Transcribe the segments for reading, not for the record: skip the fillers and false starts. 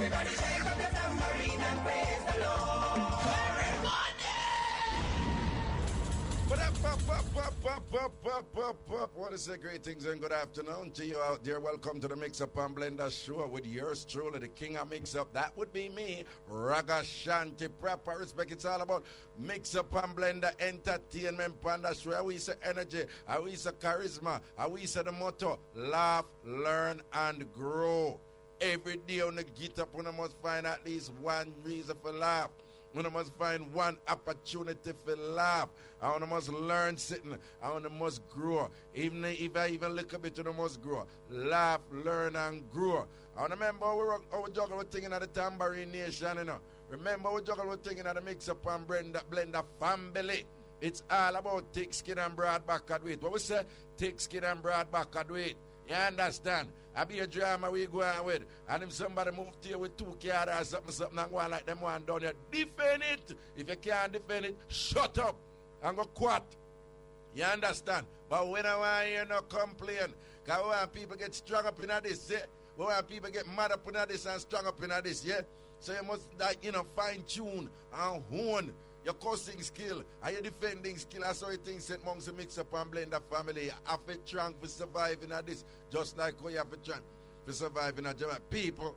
Everybody shake up the tambourine and praise the Lord. What is the greetings and good afternoon to you out there. Welcome to the Mixup An Blenda show with yours truly, the king of Mixup. That would be me, Ragashanti. Proper respect. It's all about Mixup An Blenda entertainment panda show. How we say energy, how we say charisma, how we say the motto, laugh, learn, and grow. Every day on the get up, one must find at least one reason for laugh. One must find one opportunity for laugh. I must learn something. I must grow. Even if I even look a bit, I must grow. Laugh, learn, and grow. I remember we juggle with things in the Tambourine Nation, you know. Remember we juggle with things in the Mixup An Blenda family. It's all about thick skin and broad back and weight. What we say? Thick skin and broad back and weight. You understand? I be a drama we go on with. And if somebody move to you with 2 cards or something and go on like them one down here, defend it. If you can't defend it, shut up and go quiet. You understand? But when I want to hear no complain, because we want people get strung up in this, yeah? We want people get mad up in this and strung up in this, yeah? So you must, like, fine tune and hone your cussing skill and your defending skill. That's how you think St. Monks Mixup and Blenda family. You have to try to survive in this, just like how you have to try to survive in a Jamaica. People.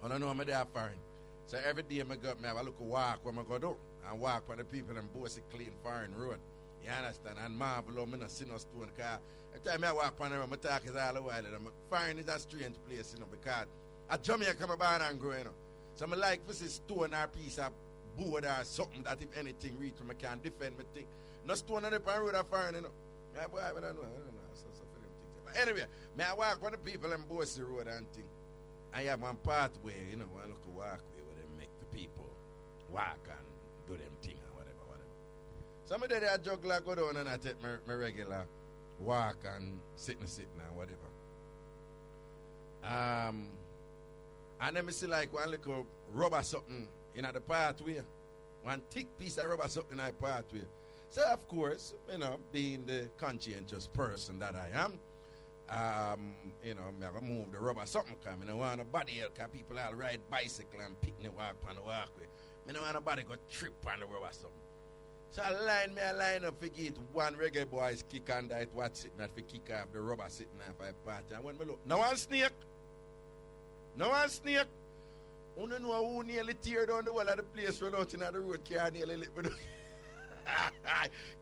I don't know me there foreign. So every day I go up, I have a look walk where I go do. And walk where the people and both clean foreign road. You understand? And marvel, I'm not see no stone car. Every time I walk on the road, my talk is all the while. Foreign is a strange place, because at Jamaica I'm born and growing up. So I like to see stone or piece of board or something that if anything reach me, I can defend me thing. No stone on the road or foreign, I don't know. But anyway, I walk on the people and both the road and thing. I have one pathway, one little walkway where they make the people walk and do them thing or whatever. Some of them juggler go down and I take my regular walk and sitting and whatever. And then I see like one little rubber something in the pathway. One thick piece of rubber something in the pathway. So of course, being the conscientious person that I am, I'm going to move the rubber something because I don't want nobody else, because people all ride bicycle and picnic walk on the walkway. I don't want nobody go trip on the rubber something. So I line up to get one reggae boys kick on that watch sitting at for kick off the rubber sitting on for a party. And when I look, no one snake. You don't know who nearly tear down the wall of the place run out in the road, can't nearly let me down.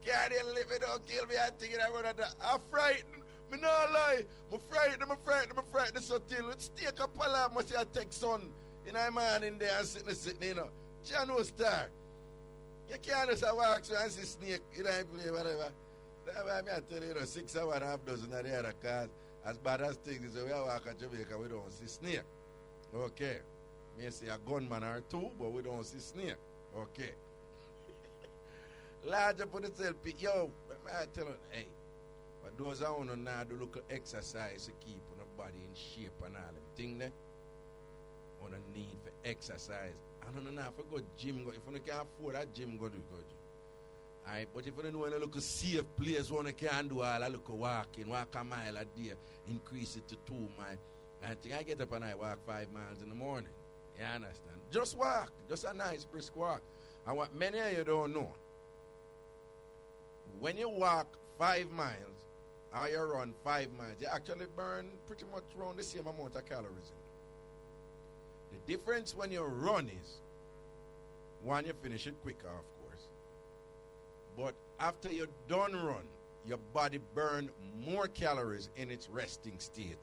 Can't nearly let me down, kill me and think I run at the. I'm frightened. Me no lie. I'm frightened. So till let's take a pala, must have take son. A man in there and sitting, Jano Star. You can't just walk through and see snake, play whatever. That's why I tell you, 6 hours and a half dozen of the other cars. As bad as things is, we walk at Jamaica, we don't see snake. Okay. May see a gunman or two, but we don't see snake. Okay. Large up on the self, yo, I tell you, hey, but those are on now do look exercise to keep on the body in shape and all them thing there. On the need for exercise. I don't know if I go gym, if you can't afford that gym, go gym. Alright, but if you don't know a look safe place one can do all, I look walking, walk a mile a day, increase it to 2 miles. I think I get up and I walk 5 miles in the morning. You understand? Just walk, just a nice brisk walk. And what many of you don't know, when you walk 5 miles or you run 5 miles, you actually burn pretty much around the same amount of calories. The difference when you run is, one, you finish it quicker, of course. But after you're done run, your body burn more calories in its resting state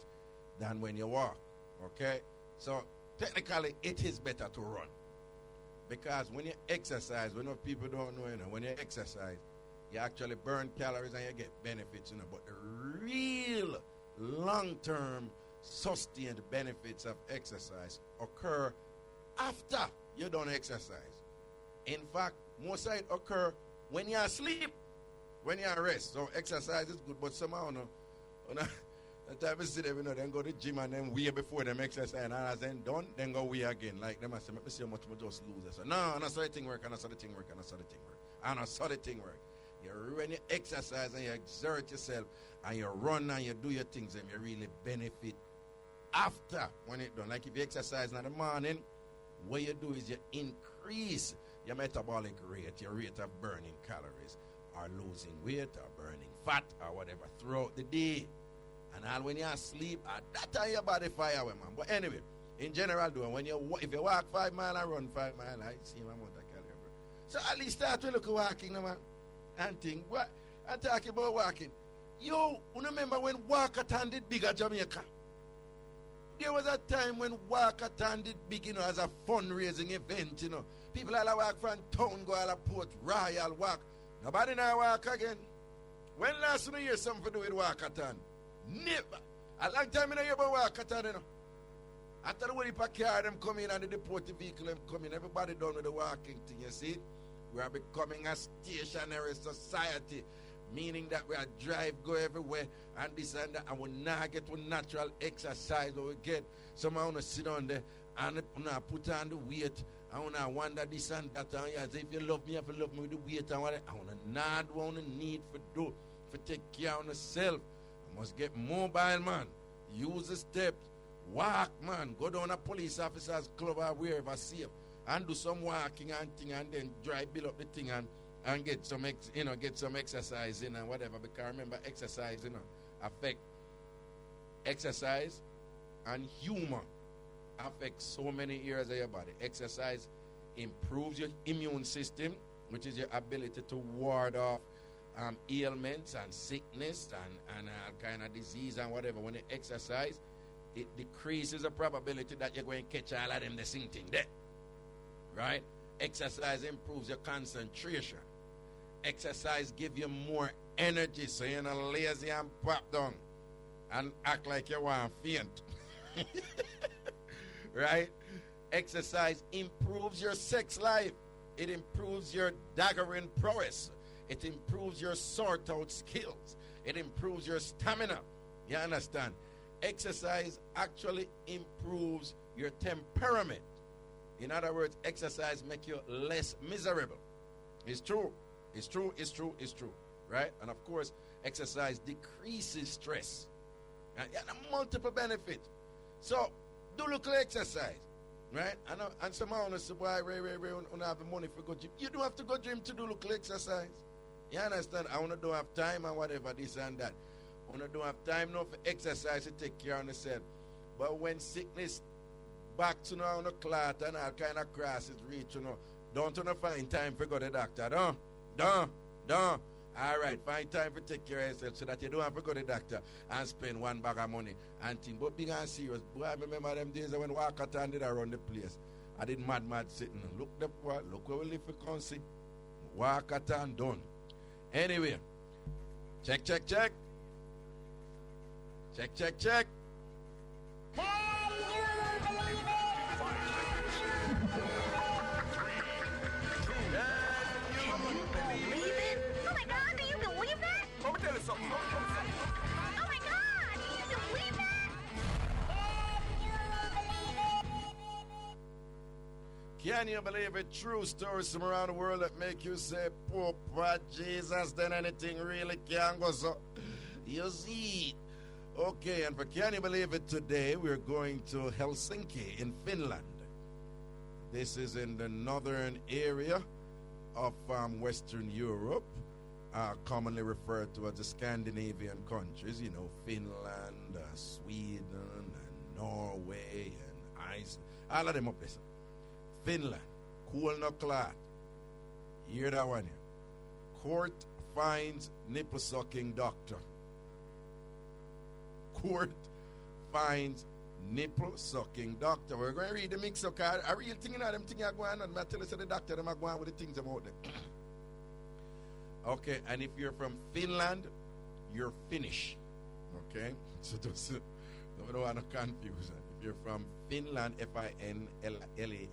than when you walk. Okay? So technically, it is better to run. Because when you exercise, when people don't know, when you exercise, you actually burn calories and you get benefits, But the real long-term sustained benefits of exercise occur after you don't exercise. In fact, most of it occur when you're asleep, when you're rest. So exercise is good, but somehow, the time you see them, then go to the gym and then way before them exercise, and as then done, then go way again. Like them, I say, let me see how much more just lose. So, no, I saw the thing work, I saw the thing work. When you exercise and you exert yourself and you run and you do your things, and you really benefit after when it done. Like if you exercise in the morning, what you do is you increase your metabolic rate, your rate of burning calories, or losing weight, or burning fat, or whatever throughout the day. And all when you're asleep, that time your body fire, man. But anyway, in general, though, when if you walk 5 miles and run 5 miles, I see my amount of calories. So at least start to look at walking, man, and think. What? I'm talking about walking. You remember when Walkathon did big at Jamaica? There was a time when Walkathon did big, as a fundraising event, People all walk from town, go all Port Royal, walk. Nobody now walk again. When last you hear something to do with Walkathon? Never. A long time I hear about Walkathon, After the way the car them come in and the deported vehicle them come in, everybody done with the walking thing, you see? We are becoming a stationary society, meaning that we are drive, go everywhere, and this and that, and we not get to natural exercise or we get. Someone want to sit on there and put on the weight. I want to wonder this and that. And yeah, if you love me, if you love me with the weight and what I want to not want to need for do, for take care of yourself. You must get mobile, man. Use the steps. Walk, man. Go down a police officer's club or wherever safe. And do some walking and thing and then drive, build up the thing and get some get some exercise in and whatever. Because remember, exercise, affect exercise and humor affects so many areas of your body. Exercise improves your immune system, which is your ability to ward off ailments and sickness and all kind of disease and whatever. When you exercise, it decreases the probability that you're going to catch all of them the same thing there. Right? Exercise improves your concentration. Exercise gives you more energy, so you're not lazy and pop down and act like you want to faint. Right? Exercise improves your sex life. It improves your daggering prowess. It improves your sort out skills. It improves your stamina. You understand? Exercise actually improves your temperament. In other words, exercise makes you less miserable. It's true. It's true. It's true. It's true. Right? And of course, exercise decreases stress. And multiple benefits. So, do local exercise. Right? And somehow on say, boy, Ray, don't have the money for go gym. You don't have to go gym to do local exercise. You understand? I want to don't have time and whatever, this and that. I want to don't have time now for exercise to take care of yourself. But when sickness back to now on the clot and all kind of crosses reach, don't find time for go to the doctor. Don't. All right, find time for take care of yourself so that you don't have to go to the doctor and spend one bag of money and think. But big and serious, boy, I remember them days when Walkathon did around the place. I did mad sitting. Look where we live for country. Walkathon done. Anyway, check. Check. Can you believe it? True stories from around the world that make you say, Papa Jesus, then anything really can go so. You see. Okay, and for Can You Believe It today, we're going to Helsinki in Finland. This is in the northern area of Western Europe, commonly referred to as the Scandinavian countries, Finland, Sweden, and Norway, and Iceland, all of them up there. Finland, cool no clot. Hear that one here. Court finds nipple sucking doctor. Court finds nipple sucking doctor. We're going to read the Mixup card. A real thing, them things are going on. I tell you, the doctor, them are going with the things about them. Okay, and if you're from Finland, you're Finnish. Okay? So don't want to confuse. If you're from Finland, Finland,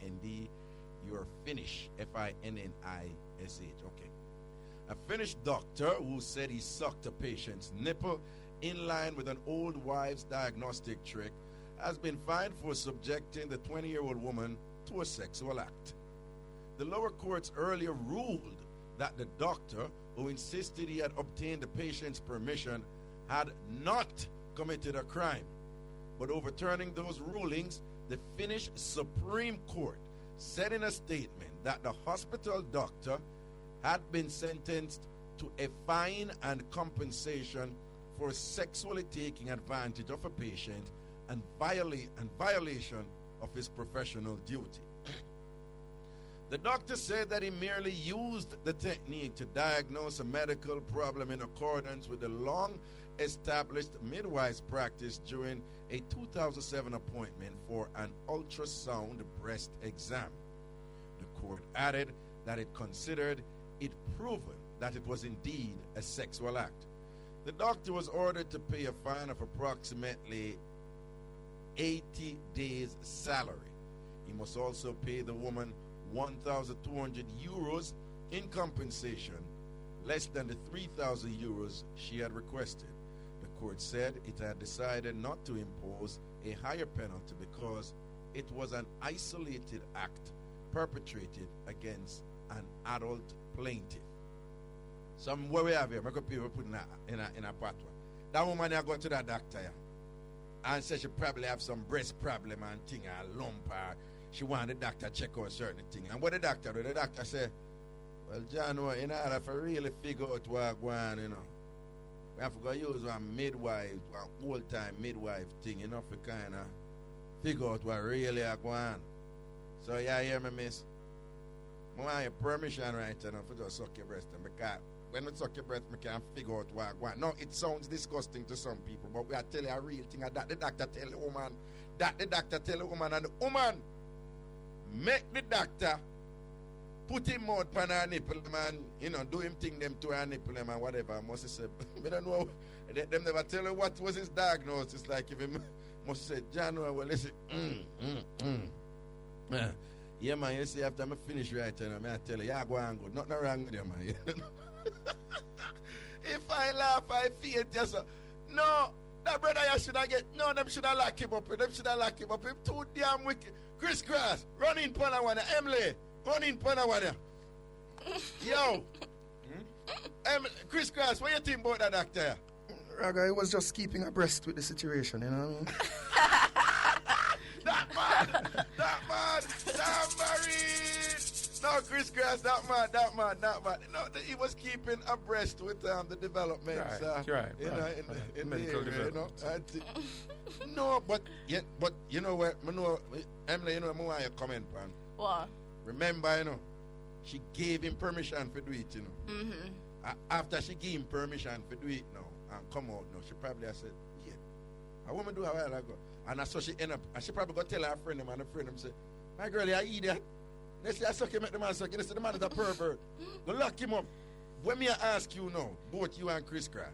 you're Finnish, Finnish. Okay. A Finnish doctor who said he sucked a patient's nipple in line with an old wives' diagnostic trick has been fined for subjecting the 20-year-old woman to a sexual act. The lower courts earlier ruled that the doctor, who insisted he had obtained the patient's permission, had not committed a crime. But overturning those rulings, the Finnish Supreme Court said in a statement that the hospital doctor had been sentenced to a fine and compensation for sexually taking advantage of a patient and violation of his professional duty. The doctor said that he merely used the technique to diagnose a medical problem in accordance with the long-established midwives practice during a 2007 appointment for an ultrasound breast exam. The court added that it considered it proven that it was indeed a sexual act. The doctor was ordered to pay a fine of approximately 80 days' salary. He must also pay the woman 1,200 euros in compensation, less than the 3,000 euros she had requested. The court said it had decided not to impose a higher penalty because it was an isolated act perpetrated against an adult plaintiff. Some where we have here, I could people put in a patwa. That woman I go to that doctor and said she probably have some breast problem and thing, a lump, or she want the doctor check out certain thing. And what the doctor do? The doctor say, well, John, in order for really figure out what's going on, you know, we have to go use one midwife, one old-time midwife thing, you know, for kind of figure out what really is going on. So, yeah, hear me, miss? I want your permission right now for just suck your breast. Because when we suck your breast, we can't figure out what's going on. No, it sounds disgusting to some people, but we are telling you a real thing. That the doctor tell the woman, and the woman make the doctor put him out on her nipple, man, you know, do him thing them to her nipple, and whatever. Must have said, I don't know, them never tell her what was his diagnosis. Like if him must have said, John, well, listen, yeah, man, you see, after I finish right now, I tell you, yeah, go on good. Nothing wrong with you, man. If I laugh, I feel it, yes, sir. No, that brother, you should have get, no, them should have locked him up. Them should have locked him up. Him too damn wicked. Chris Cross, run in Panawana. Emily, run in Panawana. Yo. Chris Cross, what you think about that doctor? Raga, he was just keeping abreast with the situation, you know what I mean? that man, Tambourine. No, Chris Cross, that man. No, he was keeping abreast with the developments. Right. You know, in medical the area, you know. development. No, but you know what, Emily, you know, I want your comment, man. What? Remember, you know, she gave him permission for do it, you know. Mm-hmm. After she gave him permission for do it now, and come out now, she probably has said, yeah, a woman do a while ago. And so she end up, and she probably go tell her friend him, and the friend him say, my girl, you're an idiot. They say, I suck him, make the man suck. They say, the man is a pervert. Go lock him up. When me ask you now, both you and Chris Cross,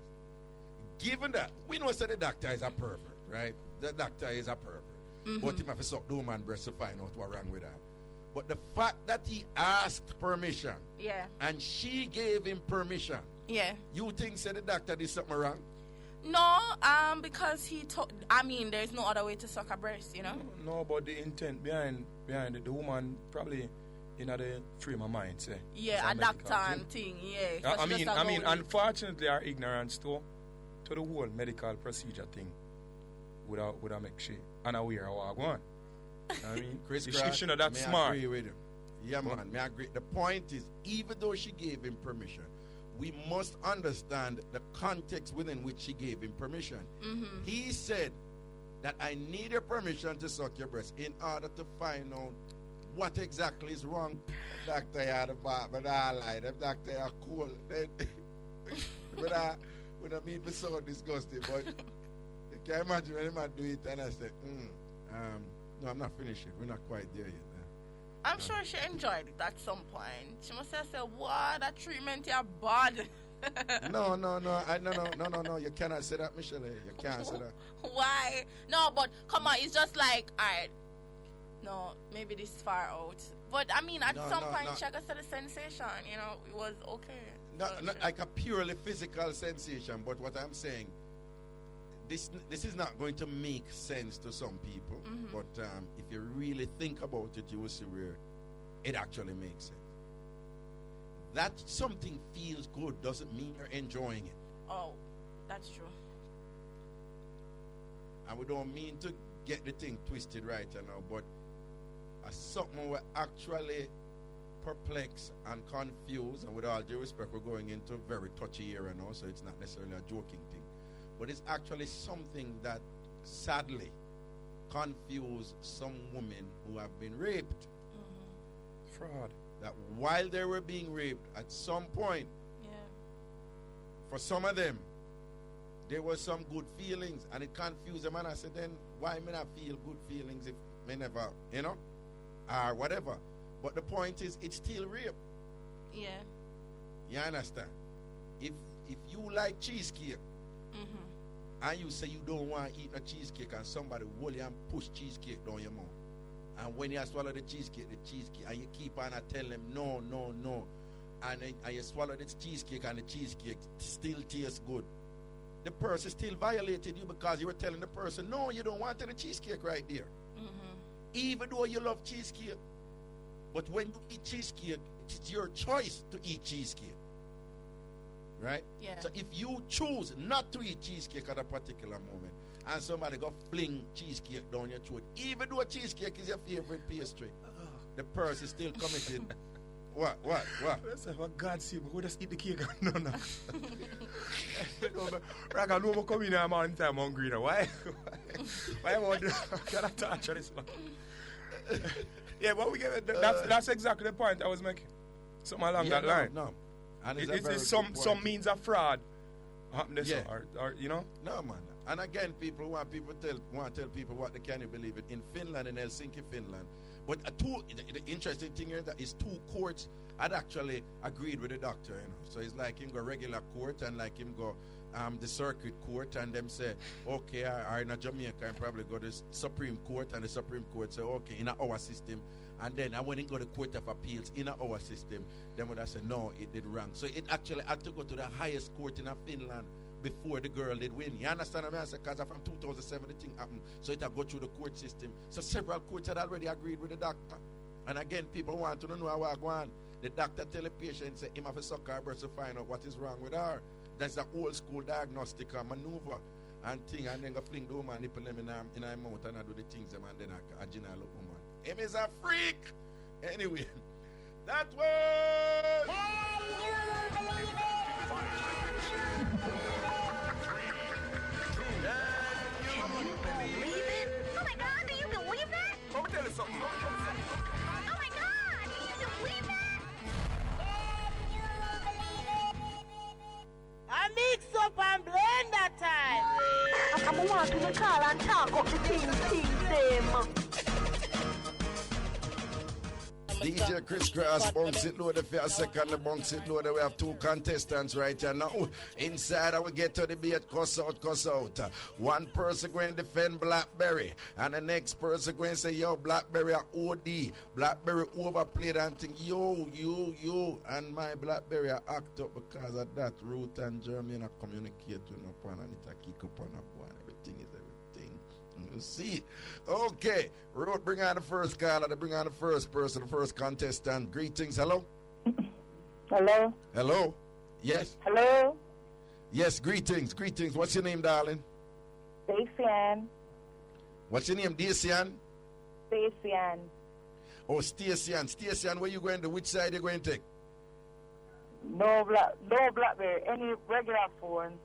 given that, we know that the doctor is a pervert, right? The doctor is a pervert. Mm-hmm. But him have to suck the woman breast to find out what's wrong with her. But the fact that he asked permission, yeah, and she gave him permission, yeah, you think said the doctor did something wrong? No, because he told. I mean, there's no other way to suck a breast, you know. No, but the intent behind it, the woman probably in the frame of mind, say. Yeah, a doctor and thing. Yeah. I mean, unfortunately, our ignorance to the whole medical procedure thing would make she unaware of what going on. I mean, Chris she Cross, shouldn't that may smart. I agree with him. Yeah, man, may I agree. The point is, even though she gave him permission, we must understand the context within which she gave him permission. Mm-hmm. He said that I need your permission to suck your breast in order to find out what exactly is wrong. Doctor, you had a bar, but I lie. The doctor, you are cool. But I mean, me so disgusting. But you can imagine when a man do it and I said, no, I'm not finished. We're not quite there yet. I'm sure she enjoyed it at some point. She must have said, "What, that treatment, you're bad." No. You cannot say that, Michelle. You can't say that. Why? No, but come on, it's just like, alright. No, maybe this is far out. But I mean, at some point, she got the sensation. You know, it was okay. Not like a purely physical sensation. But what I'm saying, this is not going to make sense to some people. Mm-hmm. But if you really think about it, you will see where it actually makes sense. That something feels good doesn't mean you're enjoying it. Oh, that's true. And we don't mean to get the thing twisted right now, but something we actually perplexed and confused, and with all due respect, we're going into a very touchy area now, so it's not necessarily a joking thing. But it's actually something that sadly confused some women who have been raped. Fraud. That while they were being raped, at some point, for some of them, there was some good feelings, and it confused them. And I said, then why may not feel good feelings if me never, or whatever? But the point is, it's still rape. Yeah. You understand? If you like cheesecake, and you say you don't want to eat a cheesecake, and somebody will you and push cheesecake down your mouth, and when you swallow the cheesecake, and you keep on and tell them no, and you swallow the cheesecake, and the cheesecake still tastes good, the person still violated you because you were telling the person, no, you don't want the cheesecake right there. Even though you love cheesecake. But when you eat cheesecake, it's your choice to eat cheesecake. Right? Yeah. So if you choose not to eat cheesecake at a particular moment, and somebody go fling cheesecake down your throat, even though cheesecake is your favorite pastry, the person still committed. What? Let's have a God sake, we just eat the cake. No. Raga, no more coming here, I'm on time hungry now. Why am I can I touch this one? Yeah, but we get that's exactly the point I was making. Something along that line. No. And it's some means of fraud happening, or No, man. And again, people want to tell people what they can't believe it. In Finland, in Helsinki, Finland. But the interesting thing here that is 2 courts had actually agreed with the doctor, So it's like him go regular court and like him go the circuit court, and them say, okay, or in Jamaica, and probably go to the Supreme Court, and the Supreme Court say, okay, in our system. And then I went and go to Court of Appeals in our system. Then when I said, no, it did wrong. So it actually had to go to the highest court in Finland before the girl did win. You understand what I say? Because from 2007 the thing happened. So it had go through the court system. So several courts had already agreed with the doctor. And again, people want to know how I go on. The doctor tell the patient, say, him have a suck her breast to find out what is wrong with her. That's the old school diagnostic maneuver and thing. And then go fling the woman, nipple them in her mouth, and I do the things, and then I gina look woman. Him is a freak. Anyway, that was... Oh my God, do you believe that? Let me tell you something. Oh my God, do you believe that? I mix up and blend that time. I'm want to call and talk up the things them. DJ Chris Cross, Bunks It Loaded for a second. The Bunks It Loaded, we have 2 contestants right here now. Inside, I will get to the debate, cuss out. One person going to defend Blackberry, and the next person going to say, yo, Blackberry are OD. Blackberry overplayed and think, yo, and my Blackberry are act up because of that. Ruth and Jeremy are communicating upon, and it a kick upon one. Everything is everything. You see, okay. Ruth, bring on the first caller. Bring on the first person, the first contestant. Greetings. Hello. Hello. Yes. Hello. Yes. Greetings. What's your name, darling? Stacian. What's your name, Dacian? Stacian. Oh, Stacian, where you going to? Which side you going to take? No Blackberry. Any regular phone.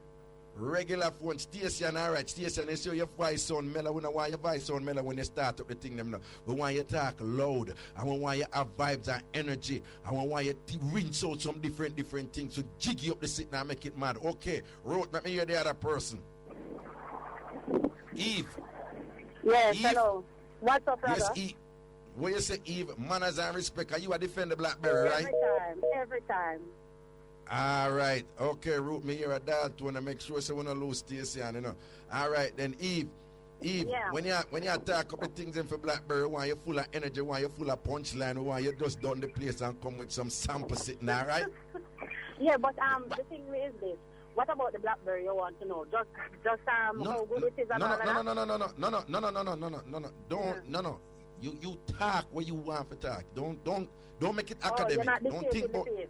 Regular phone, Stacian, all right. Stacian, you see your voice sound mellow. We don't want your voice sound mellow when you start up the thing. Them now. We want you to talk loud. And we want you to have vibes and energy. And we want you to rinse out some different things to jiggy up the sitting and make it mad. Okay, Ruth, let me hear the other person. Eve. Yes, Eve? hello. What's up, brother? Yes, Eve. When you say Eve, manners and respect, are you a defend the Blackberry, right? Every time. All right. Okay, Ruth, me here at that to make sure so we don't lose Stacey, All right, then Eve, yeah. when you talk up the things in for Blackberry, why you full of energy, why you full of punchline, why you just down the place and come with some sample sitting, all right? Yeah, but the thing is this. What about the Blackberry you want to know? Just how good it is and all that? No. You talk what you want to talk. Don't make it academic. You're not Don't think about. it.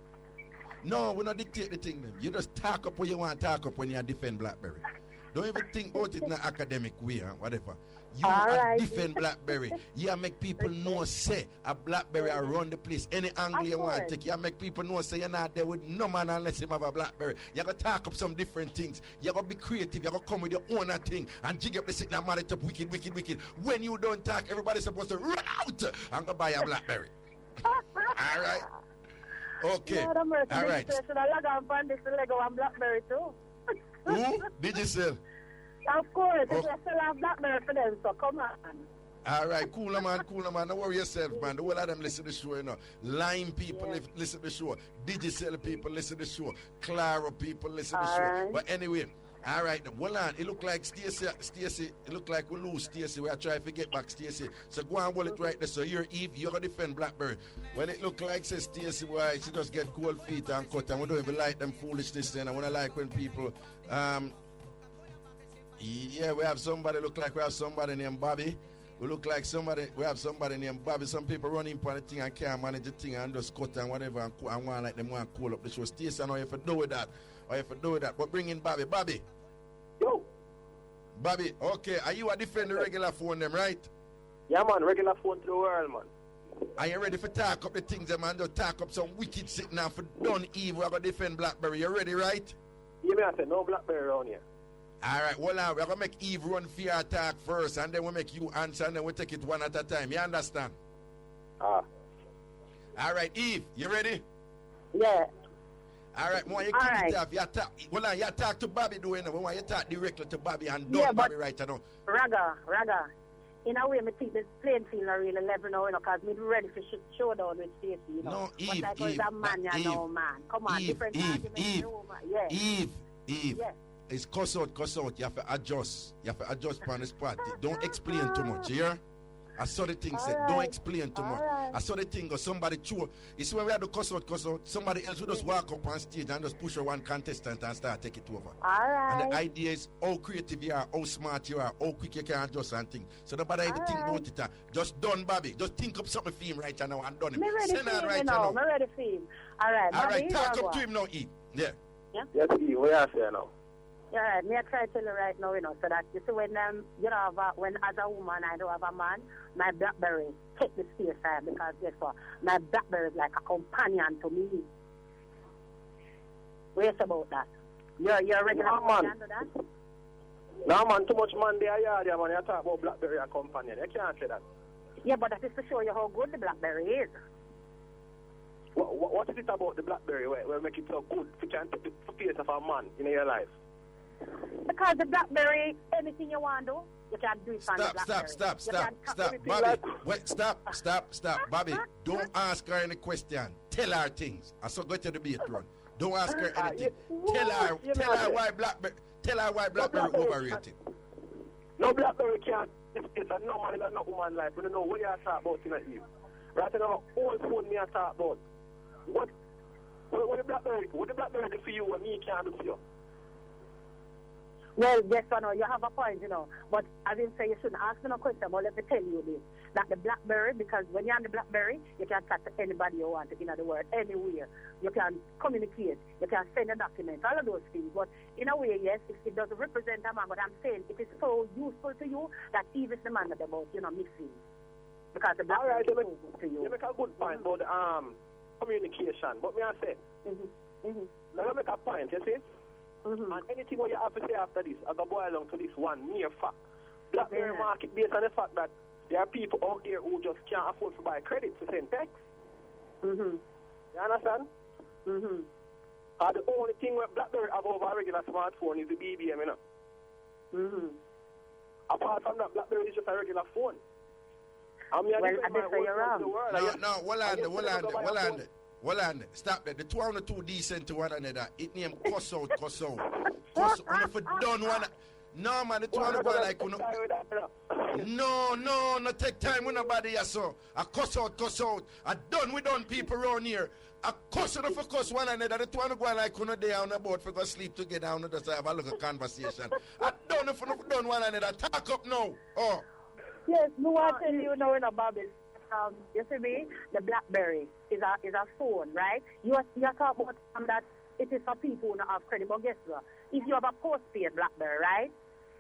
No, we're not dictate the thing. Then you just talk up what you want to talk up when you defend Blackberry. Don't even think about it in an academic way, whatever. You All are right. defend Blackberry. You make people know, say, a Blackberry around the place. Any angle you want to take, you make people know, say, you're not there with no man unless you have a Blackberry. You got to talk up some different things. You got to be creative. You got to come with your own thing and jig up the signal, man, it up wicked, wicked, wicked. When you don't talk, everybody's supposed to run out and go buy a Blackberry. All right? Okay. Lord have mercy. All right. Should I log on for this Lego and Blackberry too? Who did you sell? Of course, Oh. if you still have Blackberry for them, so come on. All right, cool man. Don't worry yourself, man. The whole of them listen to the show, you know. Lime people listen to the show. Digicel people listen to the show. Claro people listen to the All show. right. But anyway, all right, hold on. It look like Stacey, it look like we lose Stacey. We are trying to get back Stacey. So go and hold it right there. So you're Eve, you're going to defend Blackberry. When it look like, say, Stacey, why she just get cold feet and cut, and we don't even like them foolishness then. I want to like when people, yeah, we have somebody, look like we have somebody named Bobby. We look like somebody, we have somebody named Bobby. Some people running for the thing and can't manage the thing and just cut and whatever and want like them want to call up the show. Stacey, I know you have to do with that. Or you have to do with that. But bring in Bobby. Bobby. Yo. Bobby, okay. Are you a defend the regular phone them, right? Yeah, man. Regular phone to the world, man. Are you ready for talk up the things, man? Just talk up some wicked shit now for done evil. I'm going to defend Blackberry. You ready, right? Yeah, me I say no Blackberry around here. All right, hold on. We're going to make Eve run for your attack first, and then we'll make you answer, and then we'll take it one at a time. You understand? Ah. All right, Eve, you ready? Yeah. All right, more you All kick right. it off. You talk to Bobby doing it. We want you talk directly to Bobby and Yeah, don't but- Bobby right now. Raga. In a way, I think this playing field are really level now, you know, because me ready for showdown with Stacey, you know. No, Eve, but like, Eve, a man, but you know, Eve, man. Come on, Eve, different Eve, arguments, Eve, you know, man. Yeah. Eve. Yeah. It's cuss out. You have to adjust. You have to adjust on the spot. Don't explain too much, you hear? I saw the thing said, don't explain too much. I saw the thing go somebody chew. You see when we had to cuss out, somebody else will just walk up on stage and just push one contestant and start take it over. All right. And the idea is how creative you are, how smart you are, how quick you can adjust and things. So nobody even think about it. Just done, Bobby. Just think up something for him right now and done him. Me ready Send for on him, right you know. now. Me ready for him. All right. All right, Bobby, talk you up to go. him now, E. Yeah. Yes, Eve. What you say now? Yeah, right. Me I try to tell you right now, you know, so that you see when you know when as a woman I don't have a man, my Blackberry take the space side because guess what? My Blackberry is like a companion to me. What you say about that? You're a regular No, man. companion to that? No, man. Too much man there, yeah, man. You talk about Blackberry a companion. You can't say that. Yeah, but that is to show you how good the Blackberry is. What is it about the Blackberry where make it so good to can take the space of a man in your life? Because the Blackberry, anything you want to do, you can do it on the Blackberry. Stop. Bobby, wait, stop. Bobby, don't ask her any question. Tell her things. I saw go to the debate run. Don't ask her anything. Tell her why Blackberry overrated. No Blackberry can't. It's a no man in a woman life. We don't know what you talk about in you. Right now, all phone me talk about. What the Blackberry do for you and me can't do for you? Well, yes or no, you have a point, you know. But as in say, you shouldn't ask me no question, but let me tell you this. That the Blackberry, because when you're on the Blackberry, you can talk to anybody you want in the world, anywhere. You can communicate, you can send a document, all of those things. But in a way, yes, it doesn't represent a man, but I'm saying it is so useful to you that even the man about, you know, mixing. Because the Blackberry is so good to you. You make a good point about communication, but me I say, now you make a point, you see? And anything what you have to say after this, I go boil down to this one mere fact. Blackberry market based on the fact that there are people out there who just can't afford to buy credit to send text. You understand? The only thing where Blackberry have over a regular smartphone is the BBM, you know. Apart from that, Blackberry is just a regular phone. I mean, well, I just say you're wrong. Hold on. Stop that. The two on the two decent to one another. It name cuss out. Cuss on if it done one. No man, the two on the one like no take time with nobody here so. I cuss out. I done we done people around here. I cuss out for cuss one another. The two on the one like they on the boat for go sleep together and just have a little conversation. I done if you done one another. Talk up now. Oh. Yes, no one tell you now in about this. You see me? The Blackberry is a phone, right? You are talking about that it is for people who don't have credit. But guess what? If you have a postpaid BlackBerry, right,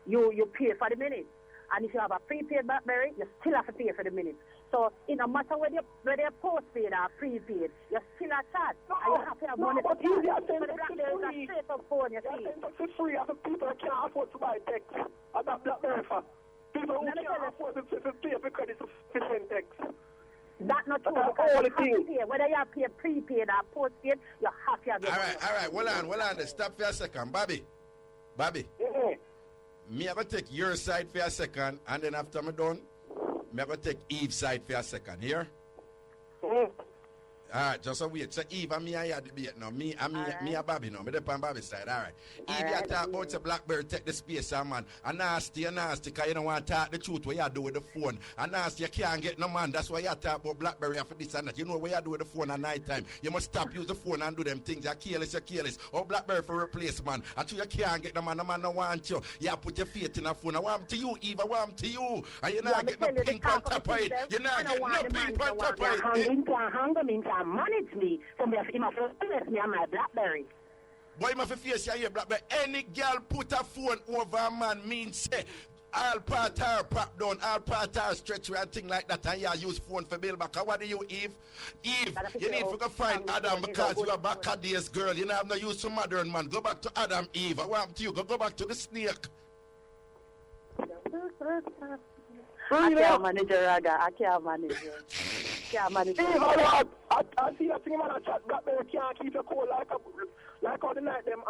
you pay for the minutes. And if you have a prepaid BlackBerry, you still have to pay for the minutes. So it no matter whether you're postpaid or prepaid, you still a chat. And you have to have money to pay. So the BlackBerry is a straight up phone, you see. For free, after people that can't afford to buy text. I got BlackBerry for. People who can't afford to pay for credit to send text. That's not true. Because you have to pay. Whether you have to pay prepaid or postpaid, you have to have your money. All right. Hold on. Stop for a second. Bobby. Yeah. Me I go take your side for a second, and then after I'm done, me I go take Eve's side for a second. Here? All right, just a wait. So Eve and me and you debate now. Me and Bobby now. Me on Bobby's side. All right. Eve, you talk about the BlackBerry take the space, man. And nasty, because you don't want to talk the truth what you do with the phone. And nasty, you can't get no man. That's why you talk about BlackBerry for this and that. You know what you do with the phone at night time. You must stop use the phone and do them things. You're careless. Or BlackBerry for replacement. Until you can't get no man don't want you. You put your faith in the phone. I want to you, Eve. I want to you. And you're not getting no pink on top of it. You're not getting no pink on top of it. Manage me, so he must face me on my BlackBerry. Boy, he must face you here, BlackBerry. Any girl put a phone over a man means say all part her pop down, all part her stretch and thing like that, and you use phone for bill back. What do you, Eve? Eve, you need to go find Adam because you are back at this girl. You know, have no use to modern man. Go back to Adam, Eve. I want to you. Go back to the snake. I can't manage her, Raga. I can't manage her. I see that thing man a chat. BlackBerry can't keep you cool like all the night them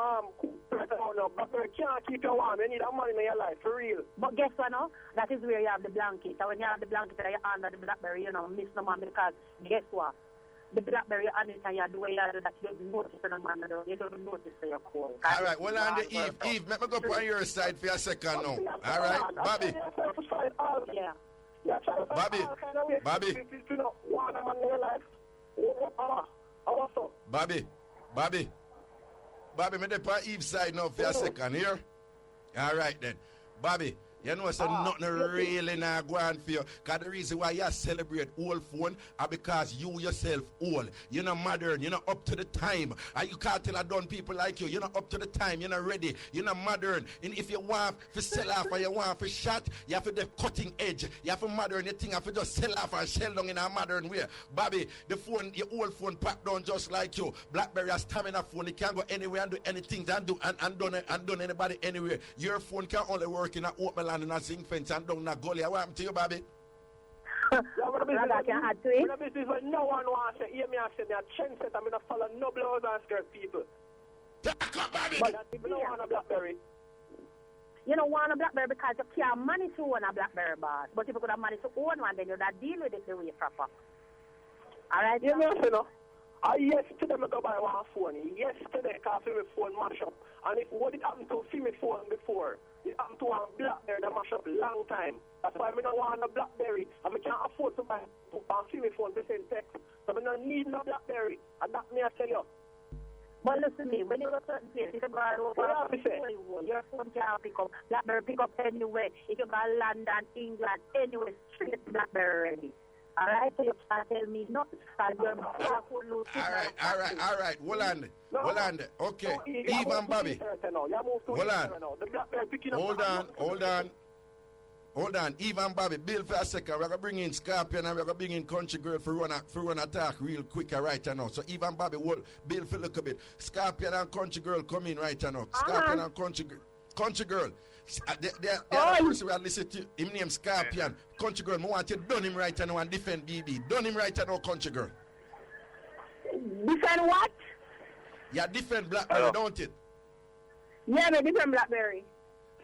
BlackBerry can't keep you warm. You need that money in your life for real. But guess what now? That is where you have the blanket. So when you have the blanket and you under the BlackBerry, you know, miss no man because guess what? The BlackBerry on it and you do what you do that you don't notice the man. You don't notice that you're cool. All right, well on the Eve, let me go on your side for a second now. All right, Bobby. Yeah. Bobby. Bobby, me dey on Eve's side now for a second here. All right then. Bobby, you know so nothing really not going for you. Because the reason why you celebrate old phone are because you yourself old. You're not modern. You're not up to the time. And you can't tell a done people like you. You're not up to the time. You're not ready. You're not modern. And if you want to sell off or you want to shot, you have to the cutting edge. You have to modern. You think you have to just sell off and shell down in a modern way. Bobby, the phone, your old phone packed down just like you. BlackBerry has stamina phone. It can't go anywhere and do anything and done anybody anywhere. Your phone can only work in a open land and a zinc fence and down a gully. What happened to you, Bobby? I can add to it. This is when no one wants to hear me and say me a trendsetter. I'm going to follow no blouse and skirt people. But people don't want a BlackBerry. You don't want a BlackBerry because you can't manage to own a BlackBerry, boss. But if you could have managed to own one, then you would have deal with it the way proper. All right? You know, yesterday I go buy one phone. Yesterday I feel my phone mash up. And if what it happened to my phone before, it happened to one BlackBerry that mash up a long time. That's why I don't want a BlackBerry. And I can't afford to buy a my phone to send text. So I don't need no BlackBerry. And that me I tell you. But listen to me, when you go to certain place, you can go over your phone can't pick up. BlackBerry pick up anywhere. You can go to London, England, anywhere, straight BlackBerry ready. All right, so you can't tell me nothing. All right. Hold on. Okay. Eve and Bobby. Hold on. Eve and Bobby, Bill for a second. We're going to bring in Scorpion and we're going to bring in Country Girl for run attack real quick right now. So Eve and Bobby, Bill for a little bit. Scorpion and Country Girl come in right now. Scorpion and Country Girl. They're the person we are listening to. Him name Scorpion. Country Girl, I want you to done him right now and defend BB. Done him right now, Country Girl. Defend what? Yeah, defend BlackBerry, don't it? Yeah, me defend BlackBerry.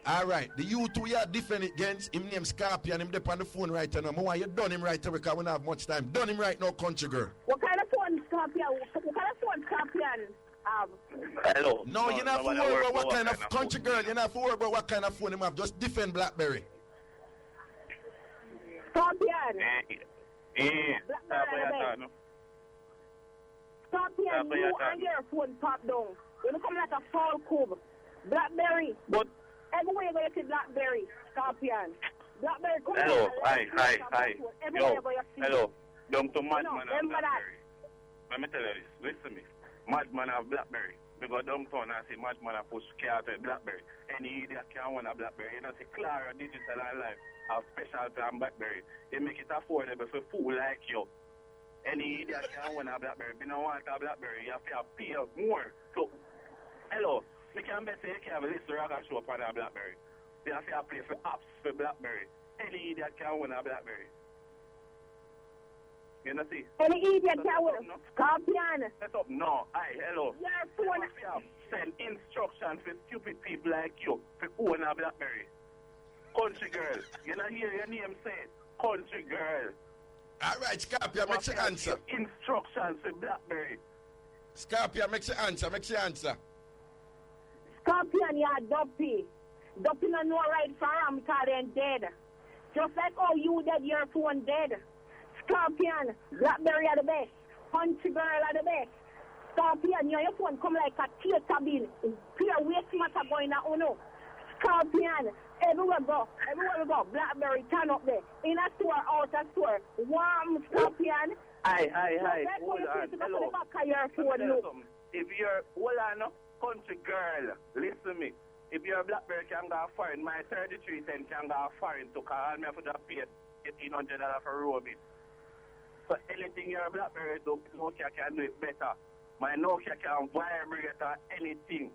All right, the you two you defend against him name Scorpion, him dep on the phone right now. I want you done him right now because we don't have much time. Done him right now, Country Girl. What kind of phone Scorpion? Hello. No, you're not for worry about what kind of Country Girl. You're not for worry about what kind of phone him have. Just defend BlackBerry. Scorpion. Scorpion, you and your phone pop down. You look like a fall cube. BlackBerry. But everywhere you go, you see BlackBerry. Scorpion. BlackBerry. Hello. Hi. Hello. Don't to madman have BlackBerry. Let me tell you this. Listen to me. Madman have BlackBerry. We go downtown and see much man push car to a Blackberry. Any idiot can want a Blackberry. You know, say Clara Digital and Life have special plan Blackberry. They make it affordable for fool like you. Any idiot can want a Blackberry. If you don't want a Blackberry, you have to pay more. So, hello, we can bet you can have a list of Raga show upon a Blackberry. You have to pay for apps for Blackberry. Any idiot can want a Blackberry. You know, see? Any idiot can want a Scorpion. Set up, no. Hi, hello. Your phone. Send instructions for stupid people like you to own a Blackberry. Country girl. You know, hear your name say it. Country girl. All right, Scorpion, make your answer. Instructions for Blackberry. Scorpion, make your answer. Make your answer. Scorpion, you're dumpy. Dumpy no know right from because they're dead. Just like how you dead, your phone dead. Scorpion, Blackberry are the best. Country girl are the best. Scorpion, your phone come like a theater bill. Pure waste matter going on. No. Scorpion, everywhere we go, Blackberry turn up there. In a store, out a store. Warm Scorpion. Hi. Hold on. Hello. If you're, hold on, country girl, listen to me. If you're a Blackberry can go foreign, my 33 cents can go foreign to call me for the pay $1,800 for roaming. So anything you're a Blackberry do, Nokia can do it better. My Nokia can vibrate or anything.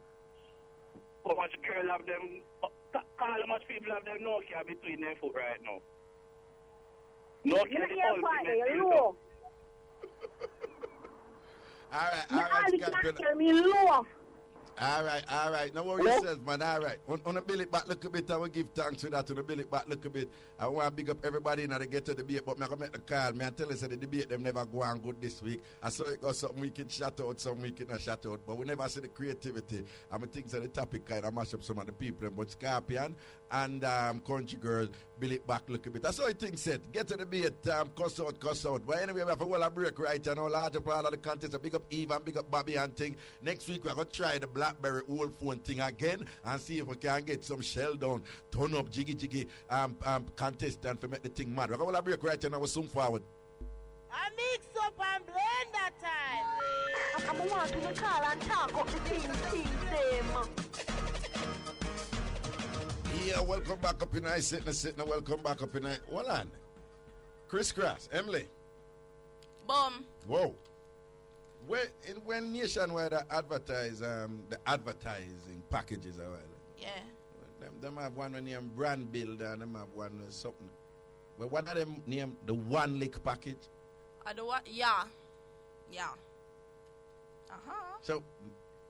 How much girl have them, how much people have them Nokia between their foot right now? Nokia is the ultimate. All right, All right. No worries, yourself, man. All right. On the Billy back look a bit, I will give thanks to that. On the Billy back look a bit. I want to big up everybody in the get to the debate, but I'm going to make the call. I tell you, the debate them never go on good this week. I saw it got something we can shout out, some we can not shout out, but we never see the creativity. I think that the topic kind of mash up some of the people, but Scorpion and Country Girl, Billy back look a bit. That's how I think said. Get to the debate, cuss out. But anyway, we have a whole break right now. Larger part of the contest. Big up Eve and big up Bobby and thing. Next week, we're going to try the Blackberry old phone thing again and see if we can get some shell down, turn up jiggy contestant to make the thing mad. We're going to break right now. We'll soon forward. I mix up and blend that time. I'm going to call and talk up the team them. Yeah, welcome back up in sitting. Welcome back up in hold on. Crisscross, Emily. Boom. Whoa. When Nationwide advertise the advertising packages, yeah. Them have one named Brand Builder and them have one something. Well, what are them named the One Lick package? The what? Yeah. So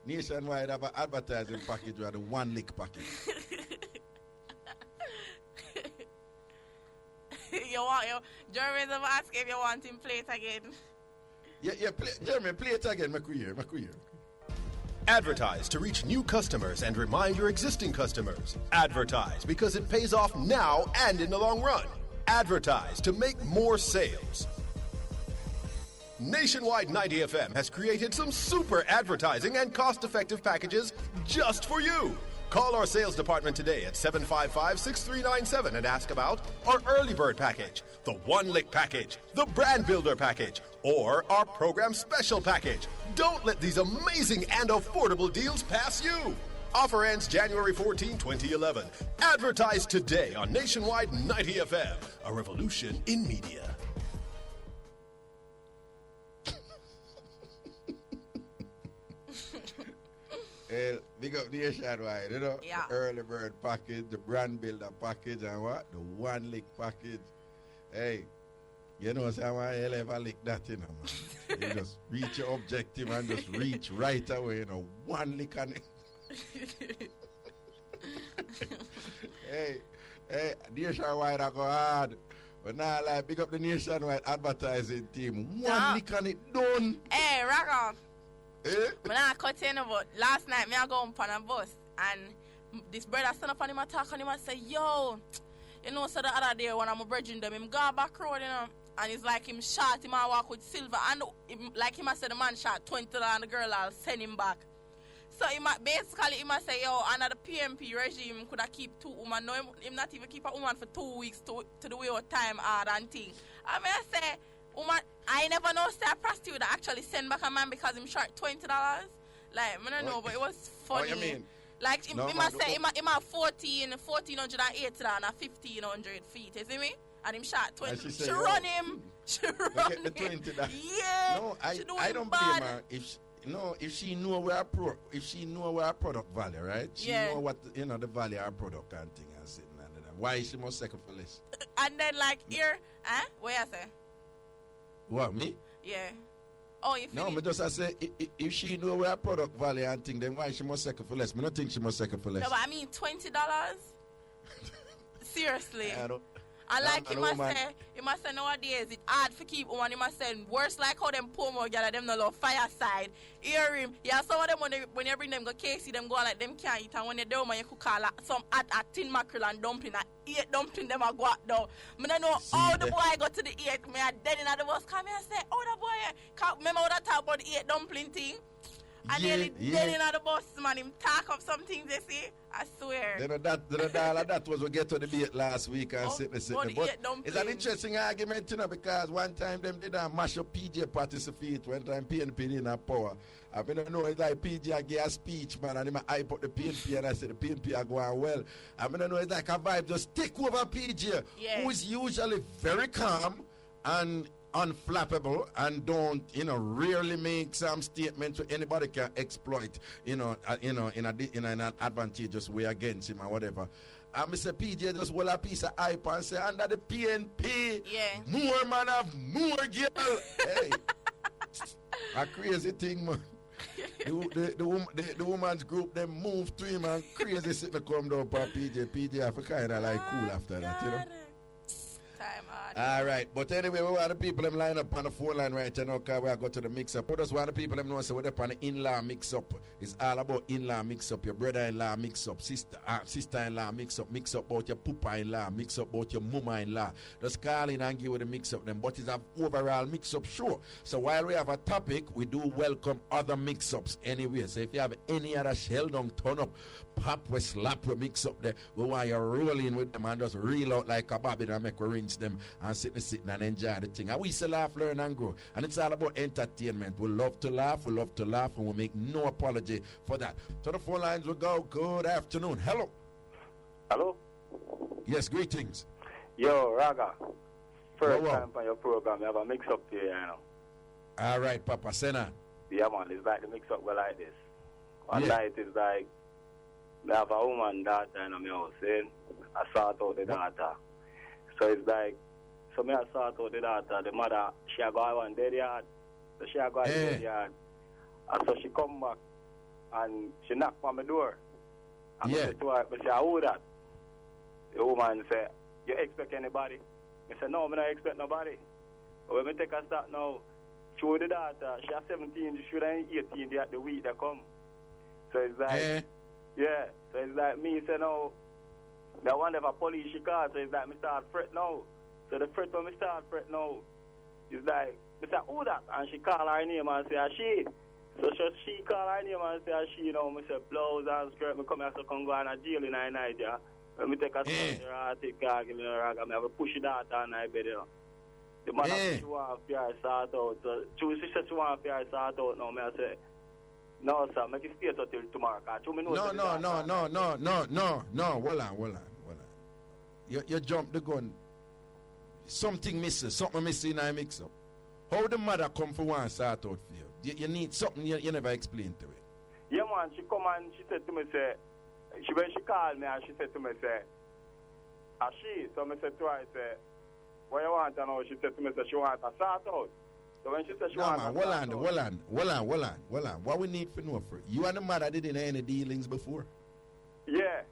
Nationwide have an advertising package or the One Lick package. Jeremy's ever ask if you want him play it again. Yeah, Jeremy, play it again, make we hear. Advertise to reach new customers and remind your existing customers. Advertise because it pays off now and in the long run. Advertise to make more sales. Nationwide 90 FM has created some super advertising and cost-effective packages just for you. Call our sales department today at 755-6397 and ask about our early bird package, the One Lick package, the Brand Builder package, or our program special package. Don't let these amazing and affordable deals pass you. Offer ends January 14, 2011. Advertise today on Nationwide 90 FM, a revolution in media. Big up Nationwide, you know? Yeah. The early bird package, the Brand Builder package, and what? The One Lick package. Hey, you know, so I hell ever lick that, you know, man. You just reach your objective and just reach right away, you know. One lick on it. hey, Nationwide I go hard. But now, like, big up the Nationwide advertising team. One lick on it, done. Hey, Raga. When I cut in about last night, I go on a bus and this brother stand up on him and talk on him and say, yo, you know, so the other day when I'm bridging them, him go back road, you know, and it's like him shot him and walk with silver and like him I said the man shot $20 and the girl I'll send him back. So basically he must say, yo, under the PMP regime could have keep two women. No, him not even keep a woman for 2 weeks to the way of time hard and thing. I mean I say, woman, I never know say a prostitute that actually send back a man because him short $20. Like, I don't know, but it was funny. What you mean? Like, he must say, him 1,480 and 1,500 feet, you see me? And him shot 20. She run him. She run him. The 20 that. Yeah. No, I don't blame her. If she know where our product value, right? She know what the value of our product and thing and sitting under that. Why she must second for less? And then like here, what you say? What, me? Yeah. Oh, you no, but just I say if she know where our product value and thing, then why she must second for less? I don't think she must second for less. No, but I mean $20. Seriously. I don't. And like he must say nowadays it hard to keep woman. He must say worse like how them poor more girl them no love fireside. Hear him. Yeah, some of them when you bring them go KC them go like them can't eat, and when they do man you cook some hot tin mackerel and dumpling and 8 dumpling them a go out down. I don't know how the boy got to the 8. Me a dead in the bus come here and say, oh the boy remember how that talk about the 8 dumpling thing? And nearly dead in the bus, man. Him talk up some things, they see. I swear. That was we get to the debate last week and sitting. But it's an interesting argument, because one time them did a mash up PJ participate, one time PNP didn't have power. I don't know, it's like PJ gave a speech, man, and I put the PNP and I said the PNP are going well. I don't know, it's like a vibe just take over PJ, who is usually very calm and unflappable and don't rarely make some statements so anybody can exploit in an advantageous way against him or whatever. And Mr. PJ just hold a piece of hype and say under the PNP more man have more girl. Hey, a crazy thing, man. The woman's group them move to him and crazy sitting come down for PJ have to kind of like cool after that, All right, but anyway, we want the people them line up on the phone line right now because we are going to the mix-up. We just want the people them know so we're on the in-law mix-up. It's all about in-law mix-up, your brother-in-law mix-up, sister-in-law mix-up about your papa-in-law, mix-up about your mama-in-law. Just call in and give you the mix-up them, but it's an overall mix-up show. So while we have a topic, we do welcome other mix-ups anyway. So if you have any other shell down, turn up, pop, we slap, we mix-up there. We want you rolling with them and just reel out like a baby and make we rinse them and sitting and enjoy the thing. And we still laugh, learn and grow. And it's all about entertainment. We love to laugh, and we make no apology for that. To the phone lines we go. Good afternoon. Hello. Hello. Yes, greetings. Yo, Raga. First time on your program, you have a mix-up here, All right, Papa, Sena. Yeah, man, it's like the mix-up well like this. One night is like, I have a woman daughter in my house, I sort out the daughter. So it's like, so me I sort out the daughter, the mother, she a go one dead yard. So she a go dead yard. And so she come back and she knock on my door. And I say to her, I say, who that? The woman say, you expect anybody? I say, no, I don't expect nobody. But when I take a start now, she with the daughter, she has 17, she should have 18 the week they come. So it's like, so it's like me say no, that one of a police she call, so it's like me start fret now. So the fret when me start fret now, it's like, me say, who that? And she call her name and say, she. So she call her name and say, she, me say, blouse and skirt, me come here so come go on a jail in Nigeria. When me take a soldier, take car, give me a rag, I have to push it out on I bed, The mother she want to sort out. So she said she want to sort out now, me I say, no, sir, make it stay till tomorrow. No. Hold on. You jump the gun. Something missing in a mix-up. How the mother come for one sort out for you? You need something you never explained to it. Yeah, man, she come and she said to me, when she called me and she said to me, so I said to her, what you want to know? She said to me, she want to sort out. So when she said she want to hold on. What we need for know for you and the mother didn't have any dealings before? Yeah.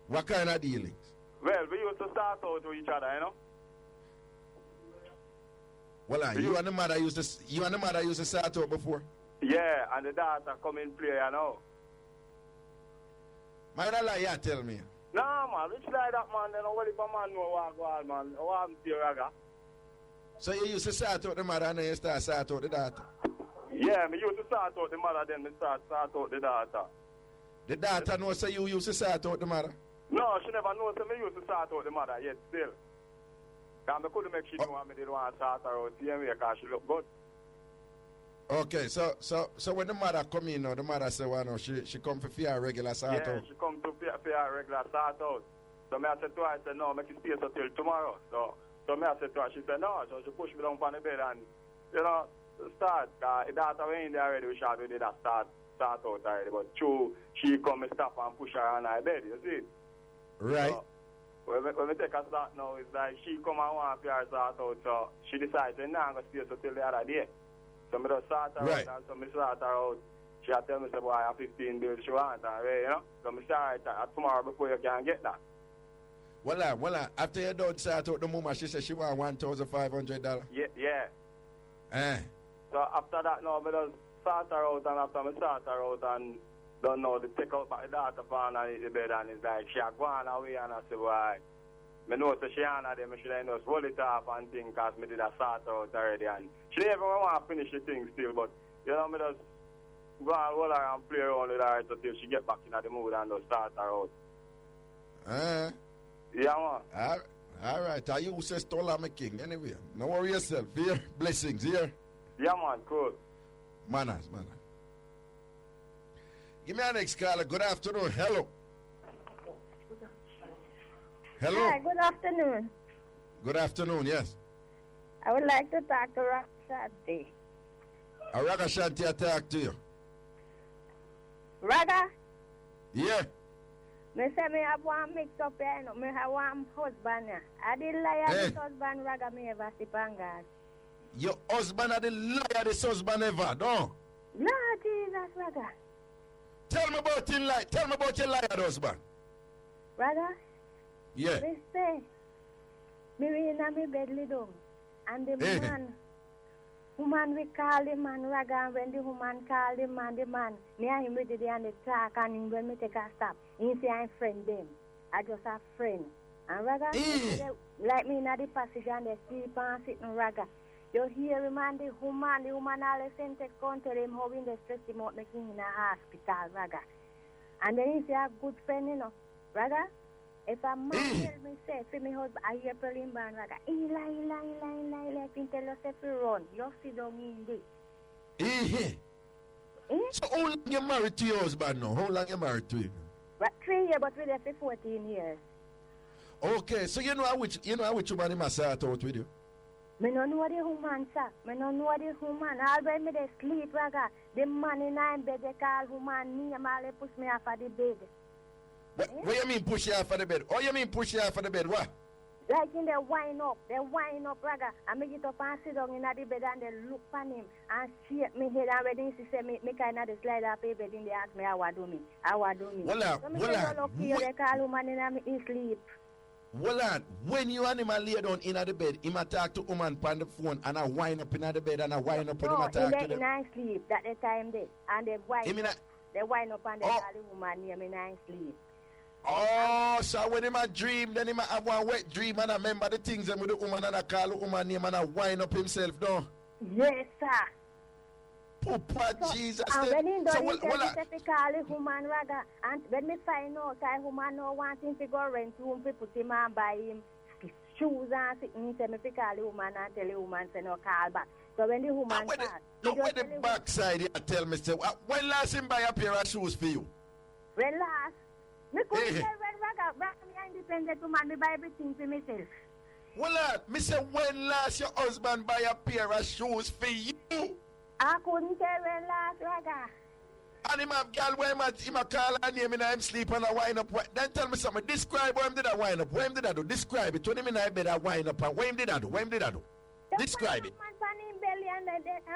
What kind of dealings? Well, we used to start out with each other, Well, you and the mother used to start out before? Yeah, and the daughter come in play, My lie, tell me. No, man, it's like that, man. Then what if a man know what go on, man? What happened to you, Raga? So you used to start out the mother and then you start out the daughter? Yeah, me used to start out the mother, then me start out the daughter. The daughter knows so you used to start out the mother? No, she never knows so me used to start out the mother yet still. Because I couldn't make she know I didn't want to start her out the same way because she look good. Okay, so when the mother come in now, the mother say, well, no, she come for fear regular sort out. Yeah, she come to fear regular sort out. So me I said to her, I said, no, make it stay so till tomorrow. So me I said to her, she said, no. So she pushed me down on the bed and, you know, start. The daughter went in there already, we shot, we did that start out already. But she come and stop and push her on her bed, you see? Right. So, when we take a start now, it's like she come and want to fear sort out. So she decides, no, I'm going to stay so till the other day. So I just sort her right. out, and so I sort her out. She tell me, say, boy, I have 15 bills she wants, you know? So I say, all right, tomorrow before you can get that. Well, after you don't sort out the mama, she said she want $1,500. Yeah. So after that, now, I just sort her out, and after I sort her out, and don't know, they take out my daughter from the bed, and it's like, she had gone away, and I say, boy, I know that she and them, she didn't just roll it off and think, because I did a sort her out already, and she didn't even want to finish the thing still, but, you know, I just go and roll her and play around with her until she get back in the mood and just start her out. Yeah, man. All right. Are you who says Tola my king? Anyway, no worry yourself. Here, blessings here. Yeah, man. Cool. Manners. Give me our next caller. Good afternoon. Hello. Hi, good afternoon. Good afternoon, yes. I would like to talk to Ragashanti. Ragashanti, I talk to you. Raga? Yeah. Me say me have one mix up here, you know. Me have one husband here. I didn't lie at this husband, Raga, me ever see pangas. Your husband had the liar this husband ever, no? No, Jesus, Raga. Tell me about your lie. Tell me about your liar husband. Raga? Yeah. Me say, me in my bed lay down. And the woman we call the man Raga, and when the woman call the man, me and him with the and the talk, and when me take a stop, he say I'm friend them. I just a friend. And Raga, like me in the passage and they sleep and sit in Raga. You hear him and the woman all sent to come tell him how in the stress him out making in a hospital, Raga. And then he say a good friend, you know. Raga, if a man tell me, say, for me husband, I hear per him ban, Raga, he lie, let him tell us if you run. You sit down in there. So how long you married to your husband now? How long you married to him? 3 years, but we're there for 14 years. Okay, so you know which woman he must start out with you? Me no know the woman, sir. Me no know the woman. All when me they sleep, Raga, the man in my bed, they call woman name, all they push me off of the bed. What you mean push you off of the bed? Oh, you mean push you off of the bed? What? Like in they wind up, Raga, and me get up and sit down in the bed and they look on him and shake me head and when she say me kind of slide off the bed and they ask me how I do me. They call woman in sleep. Hold on. When you and him lay down in the bed, him talk to woman on the phone and I wind up in the bed and I wind up and him talk to them. No, in sleep that the time there and they wind up and they call the woman name in sleep. Oh, so when him a dream, then him have one wet dream and I remember the things with the woman and I call the woman name and I wind up himself down. Yes, sir. Papa Jesus. And when he done, he said to call the woman, Raga. And when me find out that woman no want him to go rent room, to put him and buy him shoes and sitting, he said me to call the woman and tell the woman say no call back. So when the woman call, when the backside you tell me say, when last him buy a pair of shoes for you? When last? Me couldn't tell when Raga, me an independent woman, me buy everything for myself. Well, me say when last your husband buy a pair of shoes for you? I couldn't tell when last, Raga. And him have girl where him a call her name and him sleep and I wind up. Then tell me something. Describe what him did I wind up. What him did I do? Describe it. When him in I bed I wind up and what him did I do? What him did I do? Describe it. Belly and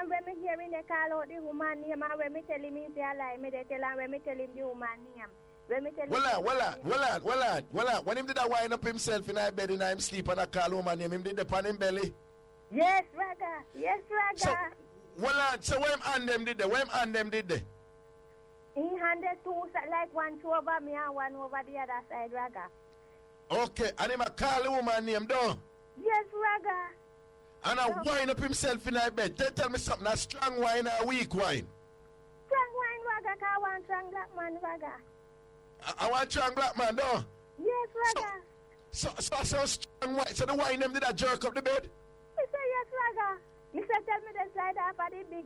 when me hearing they call out the woman name and when me tell him he say a lie, me they tell him when me tell him the woman name. When me tell him when him did I wind up himself in I bed and him sleep and I call woman name, him did the pan him belly? Yes, Raga. Yes, Raga. So when him and them did they? When him and them did they? He handed two, like one two over me and one over the other side, Raga. Okay, and him a call the woman name down? Yes, Raga. And I wind up himself in my bed. Tell me something, a strong wine or a weak wine? Strong wine, Raga, because I want strong black man, Raga. I want strong black man, no? Yes, Raga. So strong wine. So the wine them did I jerk up the bed? He said yes, Raga. Mr. Tell me the side half of the big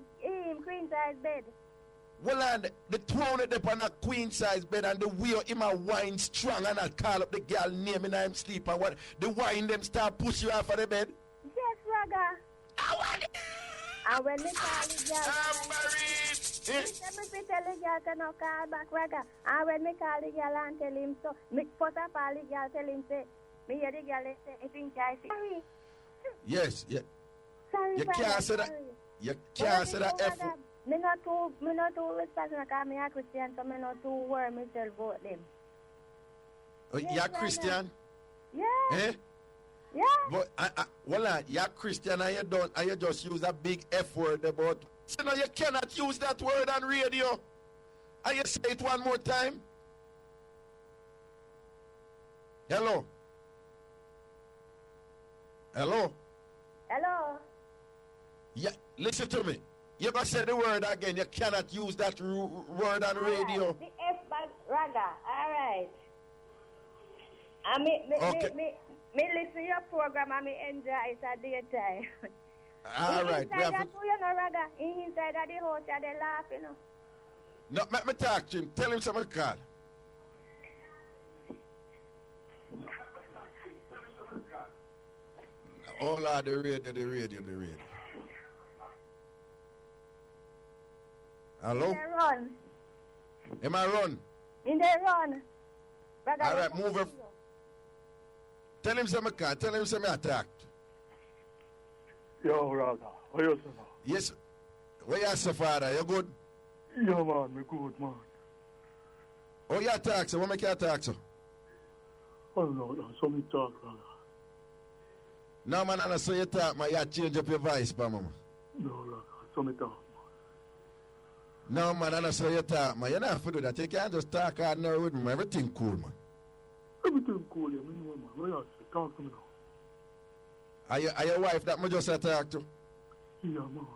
queen size bed. Well, and the throne it up on a queen size bed and the way him a wine strong and I call up the girl name and I'm sleep and what the wine them start push you off of the bed. Yes, Raga. I want it. And when me call the girl, Tambourine. me tell the girl to no call back Raga. And when me call the girl and tell him so, me first of all the girl tell him say, me hear the girl say, I think I see. Sorry. Yes, yeah. Sorry, You brother, can't say that. sorry. You can't say that F. Me not too responsible because me a Christian, so me not too worry myself about them. Oh, Yes, you're brother. Christian? Yeah. Eh? Yeah. But well, you're Christian and you just use a big F word about. So now you cannot use that word on radio. And you say it one more time. Hello. Hello. Hello. Yeah, listen to me. You're going to say the word again. You cannot use that word on radio. Right. The F back Raga. All right. Me listen your program and me enjoy it at daytime. All right. Inside that you know, Raga. Inside of the house, they laugh, you know. No, let me talk to him. Tell him something, call. Oh, Lord, the radio. Hello? In the run. Am I run? In the run. Raga, All right, move it. Tell him something, call. Tell him something attacked. Yo, Raga. How you say? Yes. Where you so father? You good? Yeah, man. Me good, man. Oh, you attack, so what make you attack, so? Oh, no. So me talk, Raga. No, man, I saw you talk, man. You change up your voice, pa, mama. No, Raga. So me talk. No, man, I saw you talk, man. You're not for do that. You can't just talk out now with me. Everything cool, man. Everything cool, yeah. Me know, man. What you say? Talk to me now. Are your wife that me just attack to? Yeah, man.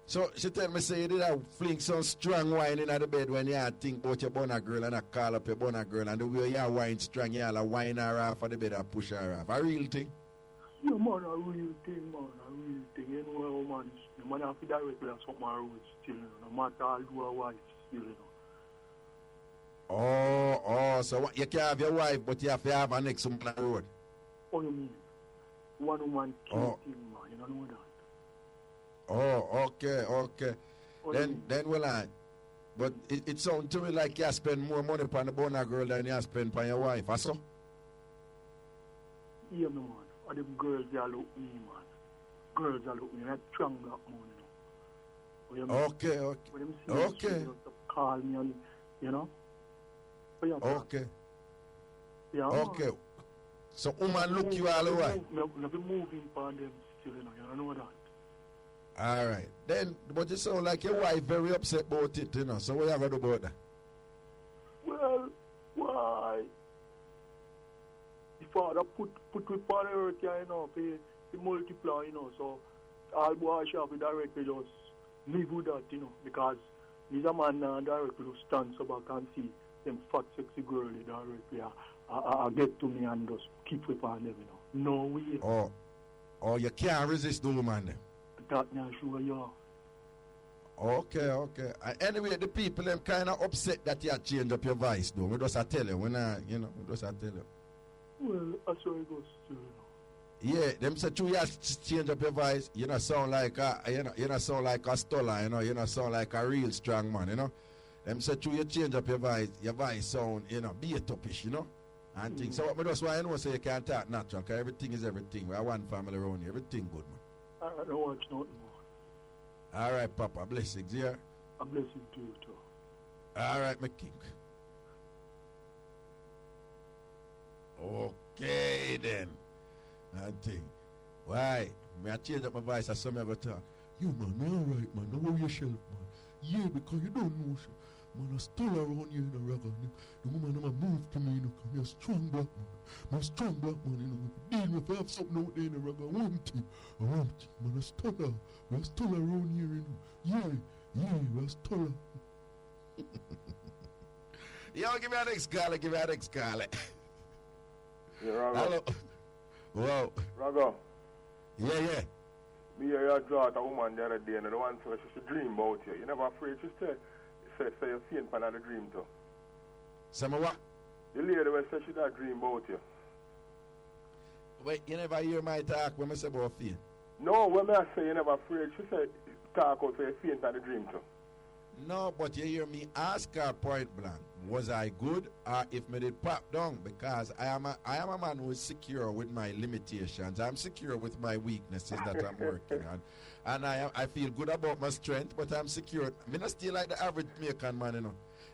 So she tell me say you did a fling some strong wine in the bed when you think about your bonner girl and I call up your bonner girl and the way you wine strong, you all wine her off of the bed and push her off. A real thing? Yeah, man, a real thing, man. A real thing. You know, man, the man have to directly have something wrong with still, you know. No matter how do a wife still, you know. Oh, so what, you can't have your wife, but you have to have an next woman on the road. What you mean? One woman kill thing, man. You don't know that. Oh, okay. Then well, but it sounds to me like you spend more money on the bonner girl than you spend on your wife, also? Yeah, man. And them girls, they look me, man. Girls, they look me. That strong black man, you know. Okay. When them see me, they just call me and, you know. Okay. Yeah, okay. Man. So, woman look you all the way? I've been moving for them still, you know. You don't know that. All right. Then, but it sounds like your wife very upset about it, you know. So what you have to do about that? Well, why? The father put with on the earth, you know, to multiply, you know. So all boys have to directly just live with that, you know, because he's a man directly who stands up back and see them fat, sexy girl directly get to me and just keep with on them, you know. No way. Oh, you can't resist the woman then? That I'm sure you are. Okay. Anyway, the people them kind of upset that you change up your voice, though. We just tell you, we just tell you. Well, that's how it goes, you know. Yeah, them say you change up your voice. You know, sound like a, sound like a stoller, you know, sound like a real strong man, you know. Them say you change up your voice sound, be a topish, you know. And things. So what me just want to know, so you can't talk natural, because everything is everything. We have one family around here, everything good, man. I don't watch nothing more. All right, Papa. Blessings, yeah? A blessing to you, too. All right, my king. Okay, then. I think. Why? May I change up my voice as some ever talk? You, man, all right, man. Don't worry yourself, man. Yeah, because you don't know, sir. Man, I still around here in the Raga. The woman never moved to me, you know, because you're a strong black man. I'm a strong black man, you know. Deal with I have something out there in the Raga. I want it. Man, I still we're still around here, you know. Yeah, we're still. Yo, give me that next caller. Yeah, Raga. Hello. Whoa. Raga. Yeah. Me hear you draw out a woman the other day, and the one said she should dream about you. You never afraid she say you faint for another dream too. Say me what? The lady will say she that dream about you. Wait, you never hear my talk when I say about fear? No, when I say you never afraid, she said talk out for you faint for the dream too. No, but you hear me ask her point blank, was I good or if me did pop down? Because I am a man who is secure with my limitations. I'm secure with my weaknesses that I'm working on. And I feel good about my strength, but I'm secure. Me not still like the average Jamaican man, you know.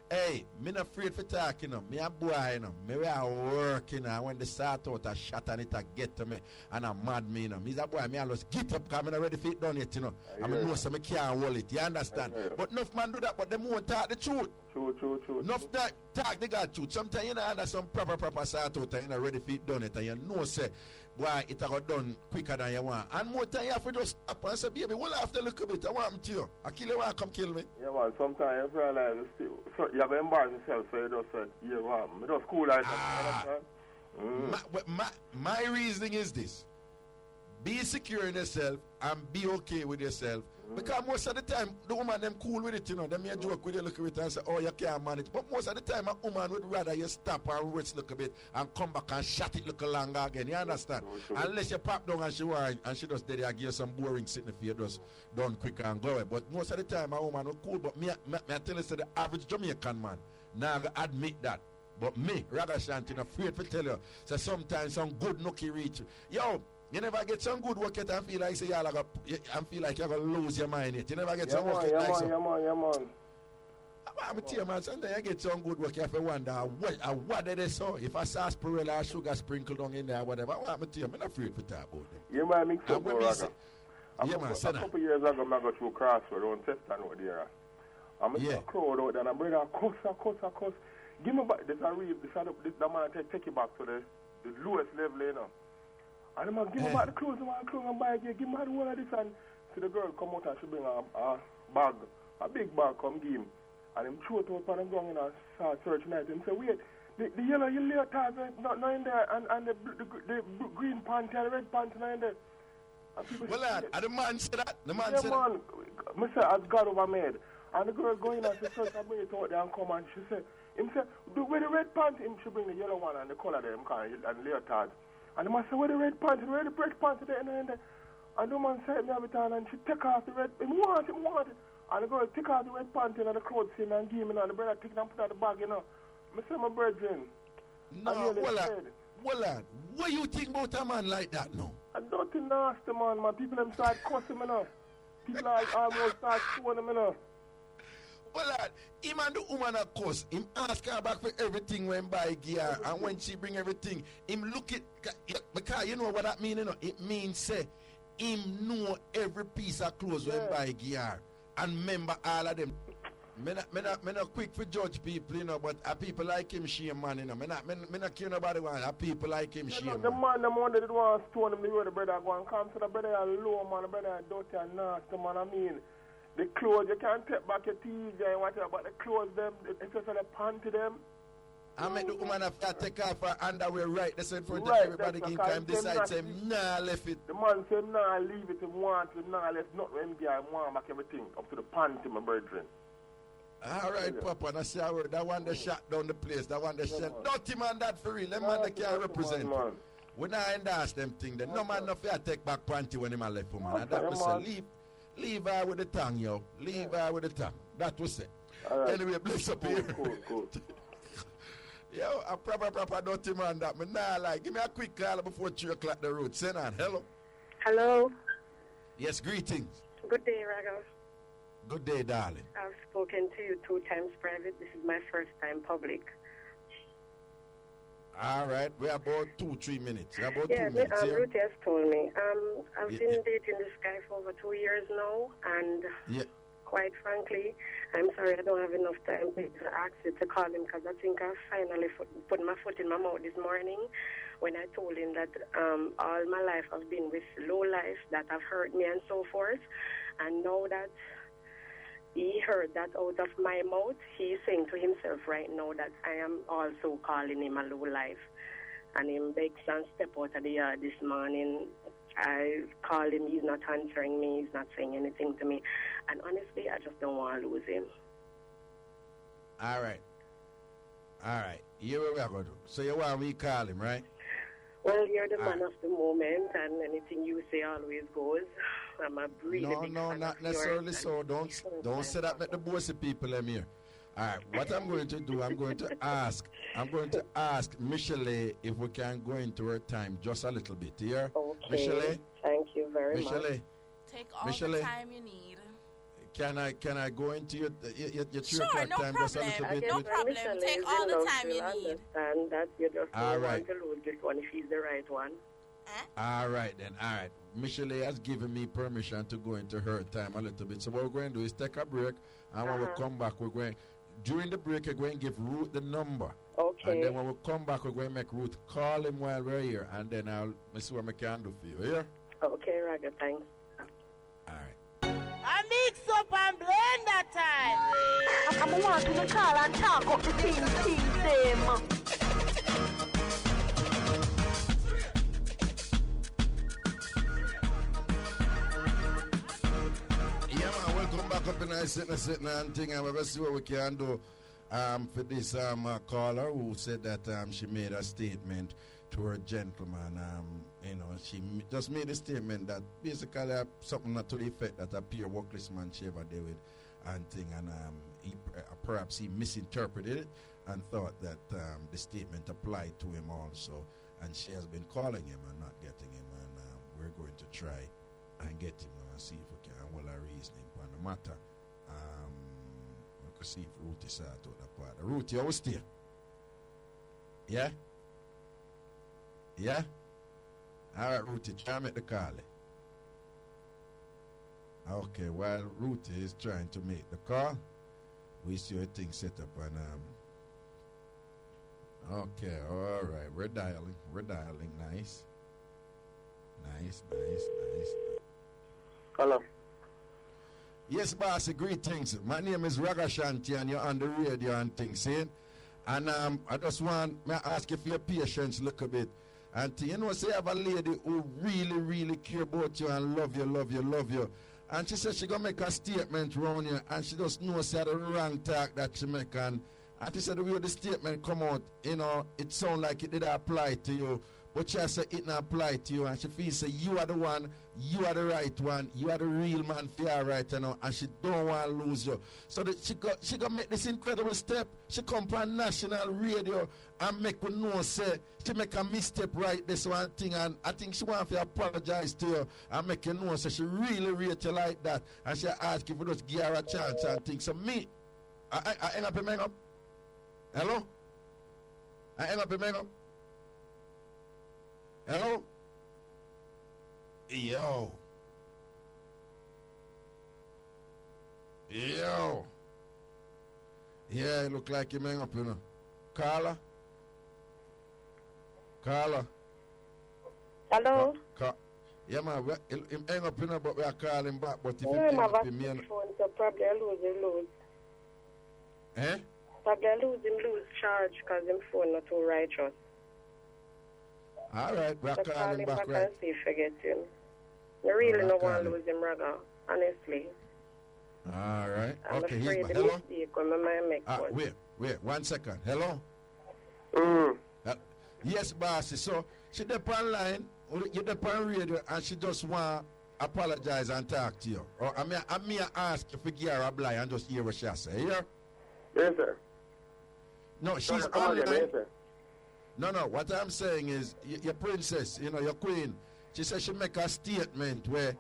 Hey, me not afraid for talk, you know. Me a boy, you know. Me we are working, and when they start out a shot and it a get to me and a mad me, you know. Me's a boy, me always get up because I'm not ready for it done yet, you know. I know so me can't hold it, you understand? But enough man do that, but them won't talk the truth. True. Enough that talk they got truth. Sometimes you know under some proper start out and you know ready for it done it and you know say why it a got done quicker than you want. And more time you have to just stop and say, baby, well after a little bit, I want to you. I kill you, want to come kill me. Yeah man, sometimes you realize so you have to embarrass yourself, so you just said, yeah man, me just cool like that. My reasoning is this. Be secure in yourself and be okay with yourself. Because most of the time, the woman them cool with it, you know. They may joke with you, look at it and say, oh, you can't manage. But most of the time, a woman would rather you stop and rest a little bit and come back and shut it a little longer again. You understand? Unless you pop down and she want and she just did it, give you some boring sitting for you, just done quick and go away. But most of the time, a woman would cool. But me I tell you, say the average Jamaican man, now I admit that. But me, Ragashanti, not afraid to tell you, so sometimes some good nookie reach. Yo, you never get some good work yet and feel like say and feel like you're gonna lose your mind yet. You never get some work yet like so. Yeah man. I'm tell you, man, sometimes you get some good work, you have to wonder what did they so? If I sarsaparilla or sugar sprinkled on in there, whatever, I'm tell you, I'm not afraid to talk about them. You might mix up, Raga. Yeah, man, a couple years ago, I got through Crossroad on Teston out there. I'm in a crowd out there, and I'm bringing a cuss. Give me back, this man take you back to the lowest level, you know. And I'm going to give me back the clothes, and buy again. Give me the one of this. And see the girl come out and she bring a bag, a big bag, come give him. And him throw it out and I'm going and start searching at him. Say, wait, the yellow leotard not in there, and the green pants and the red pants not in there. Well, lad, and the man said that? The man said that? Yeah, man, as God over made. And the girl going and she search and bring it out there and come and she said, him say, with the red pants, him should bring the yellow one and the color there, and leotard. And the man said, where the red pants, where the red pants there, and the man said me every time, and she take off the red, him want it. And the girl take off the red pants and the clothes him and give him, and the brother take it and put out the bag, you know. I say, my brethren. No, well, lad, what you think about a man like that, no? I don't think nasty, man. People them start cussing, you know. People like almost start suing him, you know. Well, lad, him and the woman, of course, him ask her back for everything when buy gear, and when she bring everything, him look it, because you know what that mean, you know? It means, say, him know every piece of clothes when buy gear, and remember all of them. Me not quick for judge people, you know, but people like him shame, man, you know. Me not care nobody want, people like him shame, the man, the one that did want to stone him, the way the brother go and come to the brother low, man, the brother dirty and nasty, man, I mean. The clothes, you can't take back your TJ and whatever, but the clothes, them, it's just the panty them. I make the woman have to take off her underwear right. That's in front of everybody can come decide, say, nah, left it. The man say, nah, leave it, he want it, nah, left not when I want back everything, up to the panty, my brethren. All right, Papa, that's the word. That one that shot down the place, that one that shot. Dirty man, that for real. Them man that can't represent. We not endorse them things. No man no fair take back panty when him a left woman. And that was say, leave her with the tongue, yo. Leave her with the tongue. That was it. Right. Anyway, bless up here. Cool. Yo, a proper dirty man that me nah like. Give me a quick call before 3 o'clock the road. Send on. Hello. Hello. Yes, greetings. Good day, Raga. Good day, darling. I've spoken to you 2 times private. This is my first time public. All right, we're about 2-3 minutes. We're about 2 minutes. Ruth has told me. I've been dating this guy for over 2 years now, and quite frankly, I'm sorry I don't have enough time to ask you to call him because I think I finally put my foot in my mouth this morning when I told him that all my life I've been with low life that have hurt me and so forth, and now that he heard that out of my mouth, he's saying to himself right now that I am also calling him a low life. And him begs and step out of the yard this morning I called him, he's not answering me, he's not saying anything to me. And honestly, I just don't want to lose him. All right. Here we are going to do. So you want me to call him, right? Well, you're the man of the moment, and anything you say always goes. I'm a really big fan not of necessarily yours, so. Don't say that. Make the bossy people them here. All right. What I'm going to do, I'm going to ask Michelle if we can go into her time just a little bit here. Okay. Michelle. Thank you very much. Take all the time you need. Can I go into your 3 sure, o'clock no time problem. just a little bit? No problem. Take all the time you need. Understand that you just all don't right. want to lose this one if he's the right one. All right then. All right. Michelle has given me permission to go into her time a little bit. So what we're going to do is take a break, and when we come back, we're going. During the break, we're going to give Ruth the number. Okay. And then when we come back, we're going to make Ruth call him while we're here, and then I'll see what I can do for you. Yeah. Okay, Raga. Thanks. All right. A mix up and blend that time. I'm wanting to call and talk up the things them. Yeah, man, welcome back up in the sitting and thing, and we're going to see what we can do for this caller who said that she made a statement to her gentleman. She just made a statement that basically something not to the effect that a pure workless man she ever did with and thing, and perhaps he misinterpreted it and thought that the statement applied to him also, and she has been calling him and not getting him, and we're going to try and get him and see if we can well a reasoning on the matter. We could see if Ruth is out of that part. Ruth, you always stay. Yeah? Yeah? All right, Ruthie, try to make the call. Okay, while Ruthie is trying to make the call, we see your thing set up and okay, all right, we're dialing, nice. Hello. Yes, boss, greetings. My name is Ragashanti and you're on the radio and things, see? And I just want to ask you for your patience a little bit. And you know, say you have a lady who really, really care about you and love you. And she said she gonna make a statement around you, and she just knows she had the wrong talk that she make. And she said the way the statement come out, it sound like it didn't apply to you. But she said it not apply to you, and she feels say you are the one, you are the right one, you are the real man for her right now, and she don't want to lose you. So that she got make this incredible step. She come on national radio and make we know say she make a misstep right this one thing, and I think she want to apologize to you and make you know so she really rate you like that, and she ask if you just give her a chance and things. So me, I end up in up. Hello? I end up in up. Hello? Yo. Yeah, it look like you hang up, Carla? Hello? Yeah, man, him hang up, but we are calling back, but if you hang up, phone, so probably I lose. Eh? Probably I lose charge because him phone not too righteous. All right, we're calling back, right? right? See if I get him. I really don't want to lose him, Raga, honestly. All right. I'm okay, afraid here's my, the hello? mistake when my man make one. Wait, 1 second. Hello? Yes, boss. So, she dep online, you dep on radio, and she just want to apologize and talk to you. Or I may ask you to give her a blind and just hear what she say. Here? Yes, sir. No, she's online. Yes, sir. No, what I'm saying is, your princess, your queen, she said she make a statement where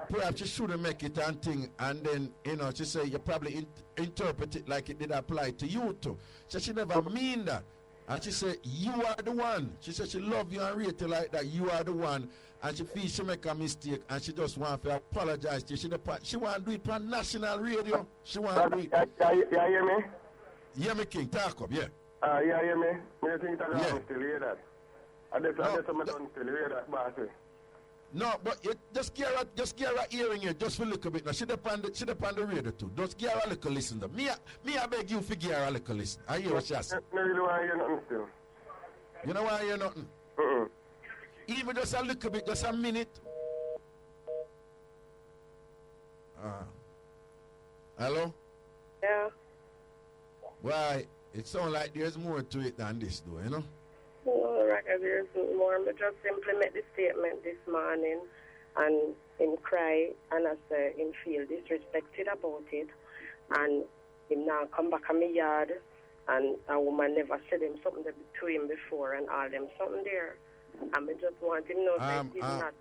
perhaps she shouldn't make it and thing, and then, she said you probably interpret it like it did apply to you too. She never mean that. And she said, you are the one. She said she love you and rate you like that. You are the one. And she feels she make a mistake and she just want to apologize to you. She want to do it on national radio. She want to do it. You hear me? Yeah, me king, talk up, yeah. Yeah, hear me? I think that I still hear that. I just still hear that, boss. No, but just give her a hearing here, just for a little bit. Now, she depend on the radio too. Just give her a little listen. Me, I beg you to give her a little listen. I hear what she says. I really want to hear nothing still. You know why I hear nothing? Even just a little bit, just a minute. Hello? Yeah. Why? It sounds like there's more to it than this, though, you know? No, Raga, there's more. I just simply made the statement this morning and him cry and I say him feel disrespected about it and him now come back on my yard and a woman never said him something to him before and all them something there. And I just want him to know that it's not.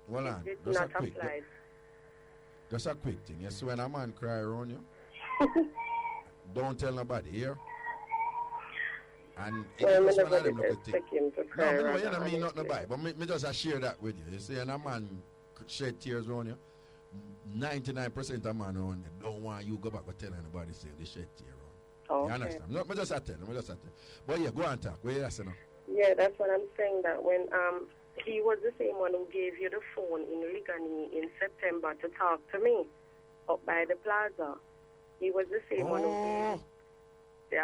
Well, on. It's not applied. Just a quick thing. You see when a man cry around you, don't tell nobody here. And well, it's I one of them look at thing. him to cry. No, you don't mean nothing about it. But me just share that with you. You see, when a man shed tears around you, 99% of man around you don't want you go back and tell anybody say they shed tears around. Okay. You understand? No, me just tell you. But yeah, go on talk. What you say now? Yeah, that's what I'm saying. That when he was the same one who gave you the phone in Ligani in September to talk to me up by the plaza. He was the same one who gave.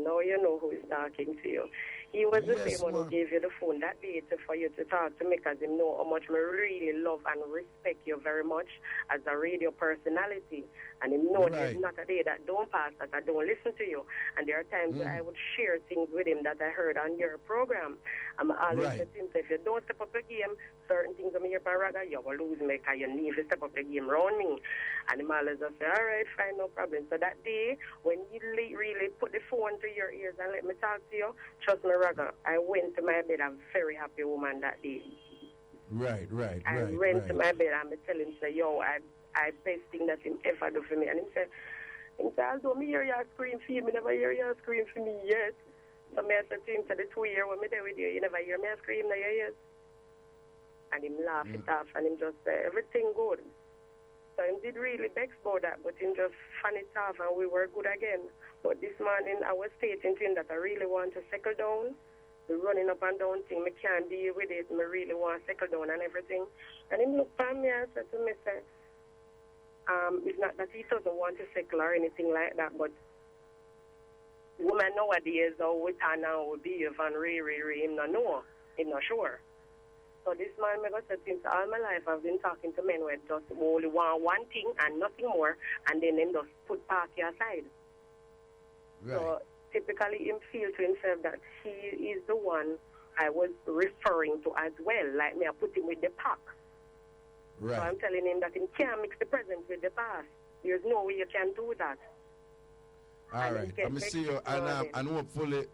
Now you know who is talking to you. He was the same one who gave you the phone that day for you to talk to me because he know how much I really love and respect you very much as a radio personality. And he know there's not a day that don't pass that I don't listen to you. And there are times that I would share things with him that I heard on your program. I'm always saying to him, if you don't step up the game, certain things on your paraga, you will lose me because you need to step up the game around me. And he always just say, all right, fine, no problem. So that day, when you really put the phone to your ears and let me talk to you, trust me, Raga, I went to my bed a very happy woman that day. Right. I went to my bed and I tell him, say, yo, I best thing that him ever do for me. And he said, although me hear you scream for you, me never hear you scream for me yet. So I said to him, the 2 years when me there with you never hear me scream in your ears. And him laugh it off and him just say, everything good. So him did really vex about that, but him just fan it off and we were good again. But this morning I was stating to him that I really want to settle down. The running up and down thing, me can't deal with it. Me really want to settle down and everything. And him looked at me and said to me, say, it's not that he doesn't want to settle or anything like that, but women nowadays, how we turn out, we behave and him not know, him not sure. So this man, I said, since all my life I've been talking to men who just only want one thing and nothing more, and then them just put party aside. Right. So typically him feel to himself that he is the one I was referring to as well, like me I put him with the pack. Right. So I'm telling him that he can't mix the present with the past. There's no way you can do that. All right. Let me see you, and hopefully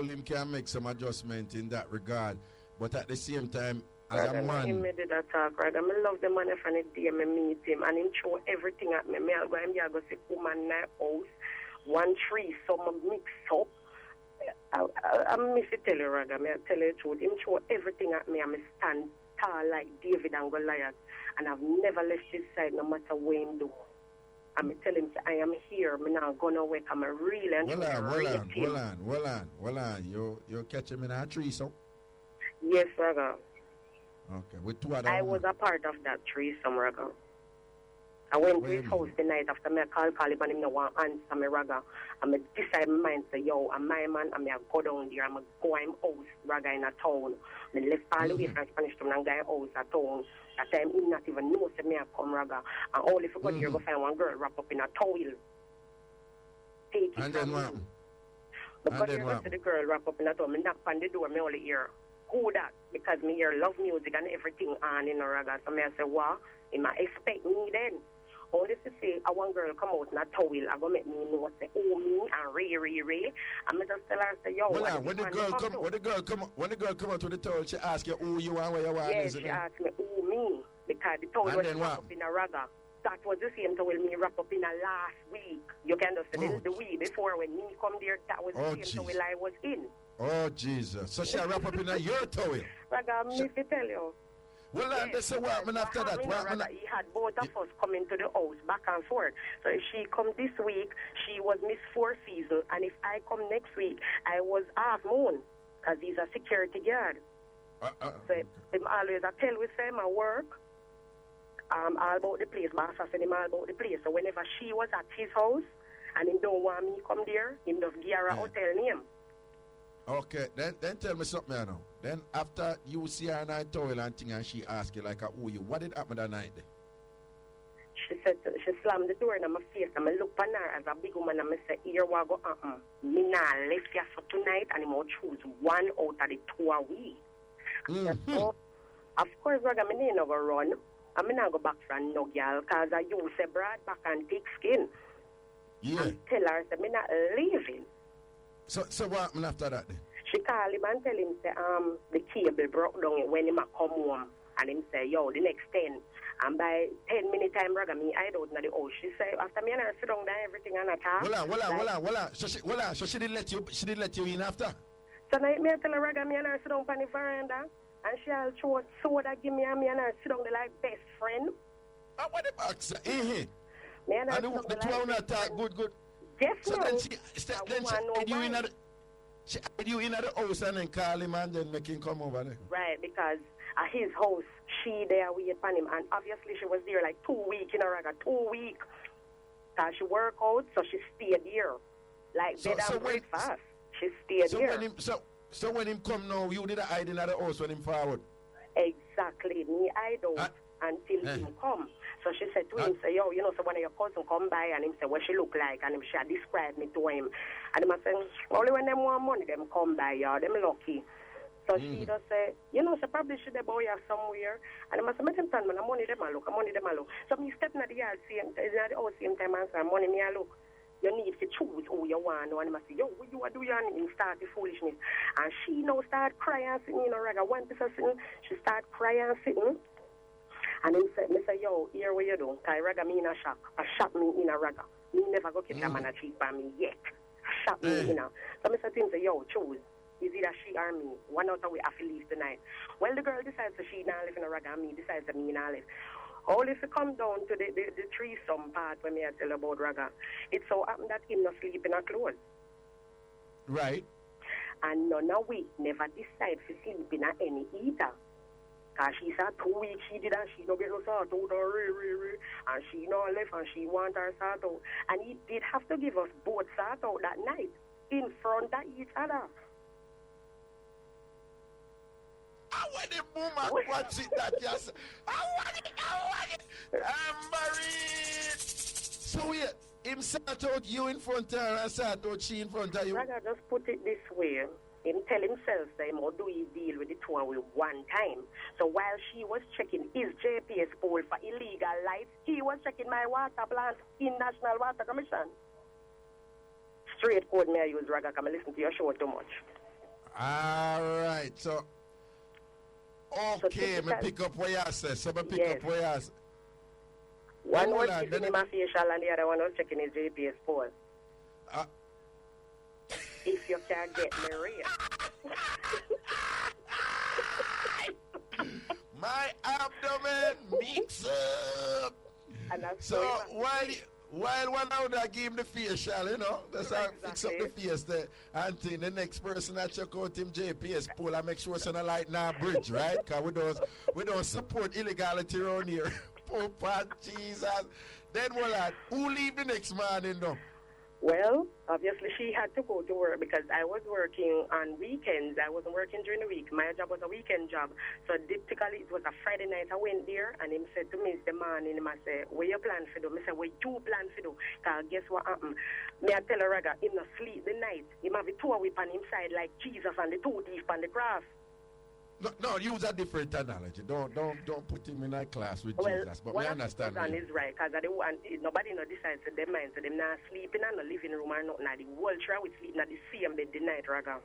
him can make some adjustment in that regard. But at the same time, as a man, he made it attack, right? I love the man from the day I meet him, and he show everything at me. I go see woman in my house, 1 tree, some mix up. I miss it tell you, Raga. I tell you the truth. Him show everything at me. I'm stand tall like David and Goliath, and I've never left his side no matter what him do. I'm tell him I am here. I'm not gonna wake. I'm a real and Well on. You're catching me in a tree, so. Yes, Raga. Okay, with 2 other. I was a part of that threesome, Raga. I went to his house the night after me call him and him no want answer me, Raga. And I decide my mind say, yo, I'm my man, and I go down there, I'm go to him house, Raga, in a town. I left all the way from Spanish Town and guy house at town. That time he not even know say me I come, Raga. And all if you go there, go find one girl wrap up in a towel. Take it and then what? Because you go to the girl wrap up in a towel, I knock on the door, me only hear who that, because me hear love music and everything on in a Raga. So me I say, what? He might expect me then. Only to say, I want girl come out in a towel, I go make me know, say, oh, me, and Ray. And I just tell her, say, yo, when the girl come out with the towel, she ask you who you are, where you are. Yes, she asked me, who me? Because the towel was wrapped up in a Raga. That was the same towel me wrap up in a last week. You can understand the week before when me come there, that was the same towel I was in. Oh, Jesus. So she wrap up in your towel? Raga, me to tell you. Well, they say what happened after that? He had both of us coming to the house back and forth. So if she come this week, she was Miss Four Seasons. And if I come next week, I was Half Moon, because he's a security guard. So him always I tell with him I work all about the place. Boss I said him all about the place. So whenever she was at his house and he don't want me come there, him just give her a hotel name. Okay, then tell me something now. Then after you see her in her towel and thing and she ask you like who you, what did happen that night then? She said, she slammed the door in my face and I look on her as a big woman and I said, here we go, me nah left you for tonight and I'm going to choose one out of the two a week. So, of course, I need to go run. I'm not go back from no girl because I use a broad back and thick skin. Yeah. And tell her that I'm not leaving. So what happened after that then? She called him and tell him say, the cable broke down when he come home. And him say, yo, the next 10. And by 10 minutes time, brother, me I don't know the house. She say, after me and her sit down there, everything and I talk. So she didn't let you in after? So now me I tell her, brother, me and her sit down on the veranda. And she'll throw soda, give me and her sit down there like best friend. What the box? Me and her and the two of them talk good. Yes, so then she had you in the house and then call him and then make him come over there. Right, because at his house, she there wait upon him. And obviously she was there like 2 weeks in a Raga, 2 weeks. Because she work out, so she stayed there. Like bed and breakfast. She stayed there. So when him come now, you did hide in the house when him forward? Exactly. Me hide out until him come. So she said to him, say, yo, you know, so one of your cousins come by and him say, what she look like? And him she described me to him. And him say, only when them want money, them come by, y'all. Them lucky. So she just say, you know, so probably should the boy have somewhere. And I say, make him turn, man, money them a look, money them a look. So me step in the yard, same time, and say, money me a look. You need to choose who you want. And I say, yo, what you are doing? And him start the foolishness. And she now start crying, sitting in a Raga. One person sitting, she start crying, sitting. And him say, yo, here what you do? Because Raga me in a shock. A shot me in a Raga. Me never go get a man a cheat by me yet. A shot me in a. So I say to him, say, yo, choose. Is either she or me? One out of we have to leave tonight. Well, the girl decides that she not live in a Raga and me decides that me not live. Only if you come down to the threesome part when me I tell about Raga, it so happened that him not sleep in a clothes. Right. And none of we never decide to sleep in a any either. Because she said 2 weeks she did and she don't get no sort out and she not left and she want her sort out. And he did have to give us both sort out that night in front of each other. I want the woman watch it that yes. I want it. I'm married. So yeah, him sort out you in front of her and sort out she in front of you. Raga just put it this way. Him tell himself that he must do his deal with the two with one time. So while she was checking his JPS poll for illegal lights, he was checking my water plant in National Water Commission. Straight code me I use, Raga, come listen to your show too much. All right, so okay, me pick up what you say. So me pick up what you say. One was checking him a facial and the other one was checking his JPS poll. If you can't get me real. My abdomen mix up. So while one out there give him the facial, you know, that's how fix up the face there. And the next person that check out him JPS pool and make sure it's on a light now bridge, right? Because we don't support illegality around here. Poor part, Jesus. Then who leave the next morning though? Well, obviously she had to go to work because I was working on weekends. I wasn't working during the week. My job was a weekend job. So typically it was a Friday night. I went there and him said to me the morning, I said, what you plan for do? I said, what you plan for do? Because guess what happened? Me I tell a Raga, him not sleep the night. Him have a two whip on him side like Jesus and the two thief on the cross. No, use a different analogy. Don't put him in a class with Jesus. But we understand. Well, is right because nobody no decides to their mind, so them not sleeping in the living room or nothing. The whole try with sleep in the same bed the night, Raga.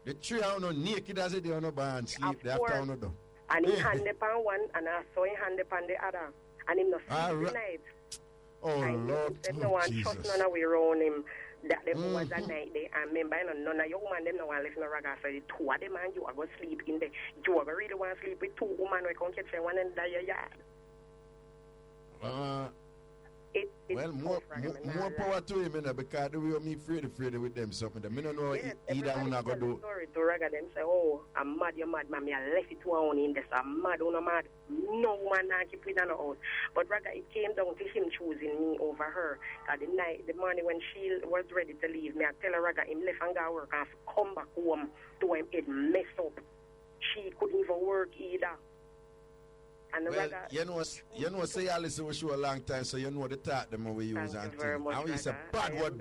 The three are no naked as they on no bar and sleep. They have to no do. And he hand upon one, and I saw him hand upon the other, and him not sleep the night. Oh Lord, no one trust none of we around him. That them was a night there, and remember, none of your woman them no one live in a Raga. So the two of them and you are going to sleep in there. You are really want to sleep with two women who can catch one and die your yard. Well, more power to him, because the way me afraid with them something. I don't know either one going to do. Sorry to Raga them say, oh, I'm mad, you're mad, man. I left it to one in this. I'm mad, I'm mad. no woman not keep with her out. But rather it came down to him choosing me over her. The morning when she was ready to leave me, I tell her Raga him left and go work and come back home to him it mess up. She couldn't even work either. And well, you know, say I listen to show a long time, so you know the talk them we use and things. And we say bad word,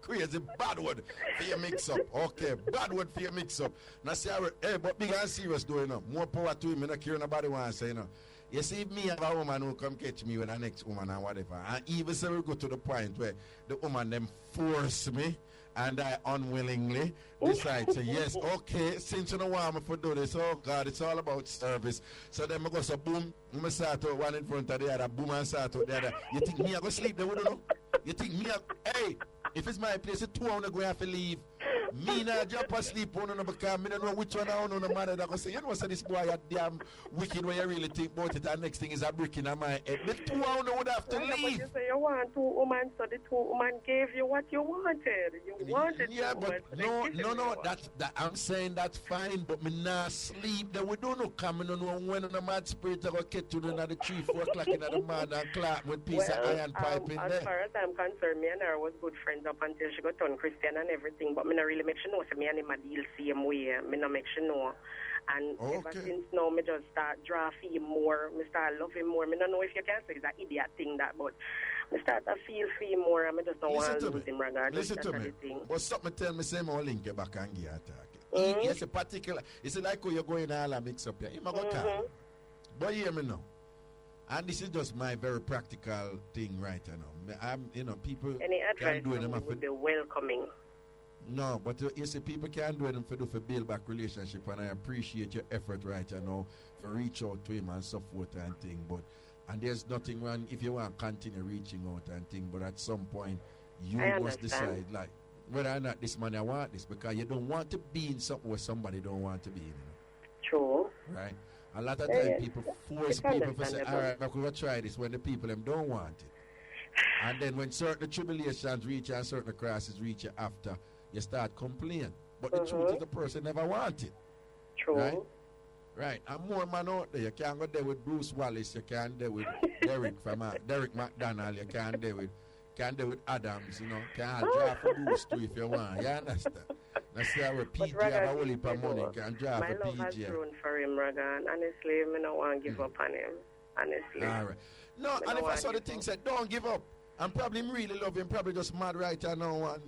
crazy bad word for your mix up. Okay, bad word for your mix up. Now say, hey, but big and serious though, you know. More power to him, I don't care nobody want to say, you know. You see, me have a woman who come catch me with the next woman and whatever. And even so we go to the point where the woman them force me. And I unwillingly decide to, yes, okay, since you don't want me to do this, oh God, it's all about service. So then I go, so boom, I start out one in front of the other, boom, and start out the other. You think me I go sleep there, we don't know? You think me, hey, if it's my place, it's 2 hours I have to leave. Me not jump asleep on no because I don't know which one I want to matter. That go say, you know, so this boy are damn wicked when you really think about it. And next thing is a brick in my head. The 2 hours would have to leave. But you say you want 2 women, so the 2 women gave you what you wanted. You wanted. Yeah, but no, that I'm saying that's fine. But me not sleep. That we don't know coming on when on a mad spirit I go get to the 3, 4 o'clock in the morning and clock with piece of iron pipe in there. As far as I'm concerned, me and her was good friends up until she got turned Christian and everything. But me not really make sure know, so me and him a deal same way. Me not make sure know. And ever since now, me just start draw for him more. Me start love him more. Me don't know if you can say it's an idiot thing that, but me start to feel for him more. And me just don't want to lose him regardless. Listen to me. But something tell me, say more link you back and get attack. It's a particular. It's like how you're going all and mix up here. You go call. But hear me now. And this is just my very practical thing right now. I'm, you know, people any advice can do it. Would be welcoming. No, but you see, people can do it for build back relationship, and I appreciate your effort right now for reach out to him and so forth and thing. But and there's nothing wrong if you want to continue reaching out and thing. But at some point, you must decide like whether or not this man I want this, because you don't want to be in something where somebody don't want to be in. You know? True. Right. A lot of times people force people to say, all right, we're going to try this when the people them don't want it. And then when certain tribulations reach you and certain crises reach you after, you start complaining. But the truth is the person never want it. True. Right? Right. And more man out there, you can't go there with Bruce Wallace, you can't there with Derek McDonald, you can't there with Adams, you know. Can't draw for Bruce too if you want. You understand? That's why PG have a whole heap of money, can draw for PG. My love has grown for him, Raga, and honestly, I don't want to give up on him. Honestly. All right. No, and if I saw the thing said, don't give up. I'm probably really love him, probably just mad right now. And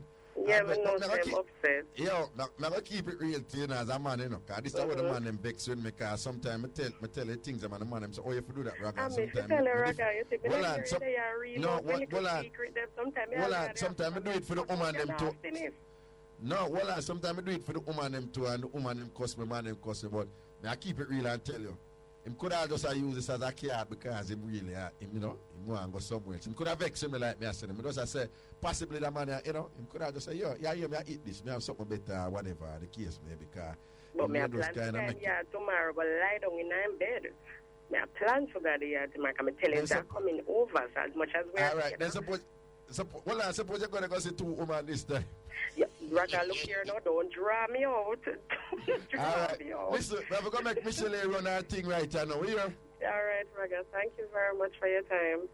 yeah, but no, I'm upset. Yo, now keep it real to you know, as a man, you know, because this is what the man them vex with me, because sometimes I tell you things, and the man them say, oh, you have to do that, Raga. Sometimes sometimes I do it for the woman them too. No, sometimes I do it for the woman them too, and the woman them cuss me, man them cuss me, but I keep it real and tell you. Him could have just use this as a card because him really, you know, him want to go somewhere. Him could have vexed me like me, I said. Him just say, possibly the man, you know, him could have just say, yo, yeah, me I eat this, me have something better, whatever the case may be. But me I plan to tomorrow go lie down in my bed. Me I plan to go there tomorrow. I'm telling you they're coming over so as much as we are. All right, then suppose you're going to go see 2 women this time. Yeah, Raga, look here now, don't draw me out. Me out. Listen, we're going to make Michelle run our thing right now, here. All right, Raga, thank you very much for your time.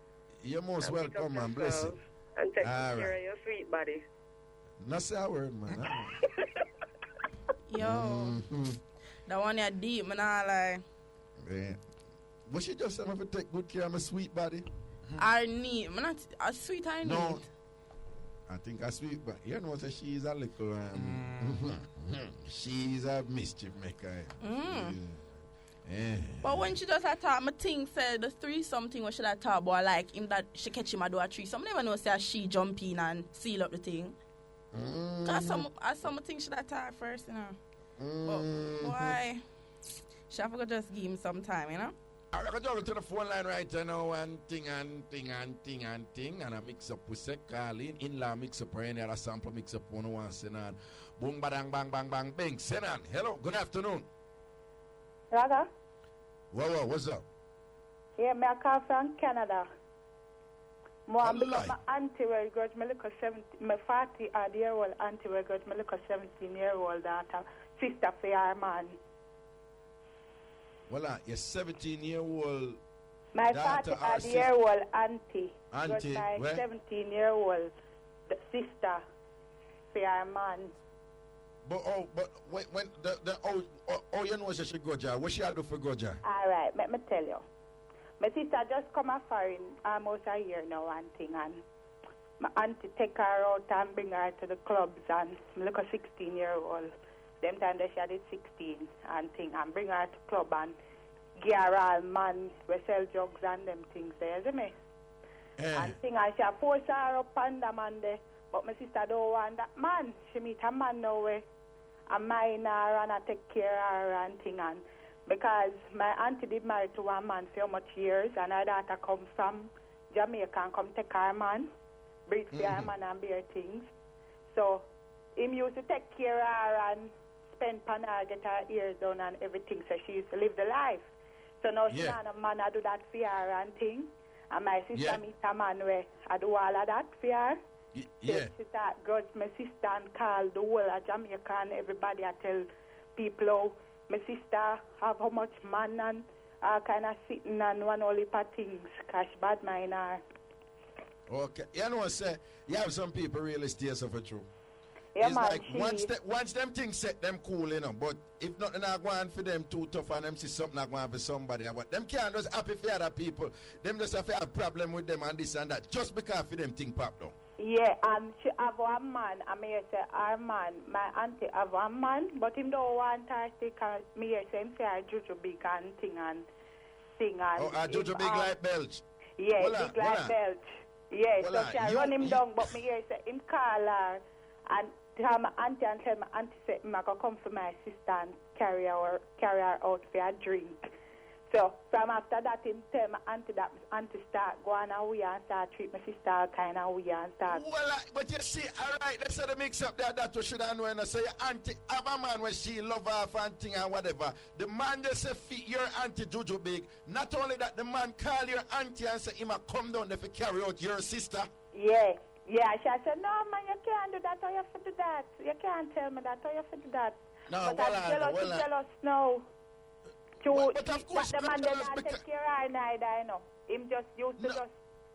You're most welcome, man. Bless you. And take care of your sweet body. Not say a word, man. Yo, that one you're deep, man, I like. Yeah. But she just said, I'm going to take good care of my sweet body. I need, man, a sweet I need. No. I think I sweet, but you know what? She's a little, she's a mischief maker. Yeah. But when she does that talk, my thing said the 3 something what should I talk about, like him that she catch him a do a 3. Some never know say she jump in and seal up the thing. Cause some thing should I talk first, you know. But why? She have to just give him some time, you know. I'm going to go to the phone line right now and thing and I mix up with calling in-law mix up or any other sample mix up on one senan. Boom, badang, bang, bang, bang, bang. Senan, hello, good afternoon. Raga? Whoa, what's up? Yeah, me I come from Canada. My auntie will grudge me look 70, my 40-year-old auntie will grudge me look 17-year-old daughter, sister for your man. Well, your 17-year-old My daughter 40-year-old auntie. Auntie, But my where? 17-year-old sister for her man. But when you know she should go jar? What she had to do for go jar? All right, let me tell you. My sister just come a foreign almost a year now and thing, and my auntie take her out and bring her to the clubs, and look a 16-year-old. Them time that she had it 16 and thing, and bring her to club and give her all man we sell drugs and them things there, see me? And thing, and she force her up on the man there, but my sister don't want that man. She meet a man now where I mine her and I take care of her and thing, and because my auntie did marry to one man for much years, and her daughter come from Jamaica and come take her man, breed for her man and bear things. So him used to take care of her and spend pan her, get her ears done and everything, so she used to live the life. So now she and a man I do that for her and thing, and my sister meet a man where I do all of that for her. She start grudge my sister and call the whole of Jamaica and everybody. I tell people how my sister have how much man and all kind of sitting and one only for things, because she bad mind her. Okay. You know what say? You have some people really stay so for true. Yeah, it's man, like once them things set them cool, you know. But if nothing not going for them too tough and them see something not going for somebody, but them can't just happy for other people. Them just have a problem with them and this and that just because for them thing pop down. Yeah, she have one man. I may say our man, my auntie have one man, but him don't want her to take her. Me say him say her Juju big and thing and thing and. Oh, Juju big like Belch. Yeah, big like Belch. Yeah, so she run him down, but me hear say him call her and tell my auntie and tell my auntie say I go come for my sister and carry her out for a drink. So from after that, him tell my auntie that my auntie start going away and start treat my sister kind of way and start. Well, but you see, all right, let's say the mix up there that we should have known. So your auntie have a man when she love her and thing and whatever. The man just say fit your auntie Juju big. Not only that, the man call your auntie and say him a come down there to carry out your sister. Yeah. Yeah, she said, no, man, you can't do that, or you have to do that. You can't tell me that, or you have to do that. No, but I'm jealous now. But of course, the man did not take care of her neither, you know. Him just used to just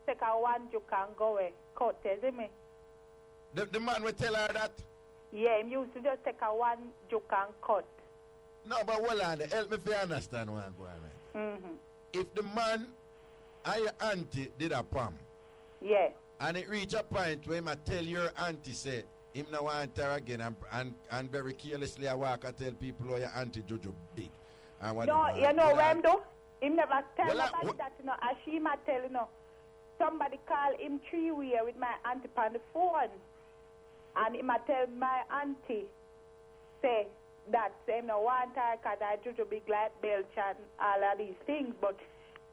take a one juke and go away. Cut, see me? The man will tell her that? Yeah, him used to just take a one juke and cut. No, but hold on, help me if you understand what I'm going on. If the man and your auntie did a palm, yeah, and it reach a point where I tell your auntie say him no want her again and very carelessly I walk and tell people how your auntie Jojo big. And no, you know what him do? Him never tell nobody that, you know, as she might tell, you know, somebody call him 3-way with my auntie on the phone. And he might tell my auntie, say that him no want her because I Jojo big like Belch and all of these things, but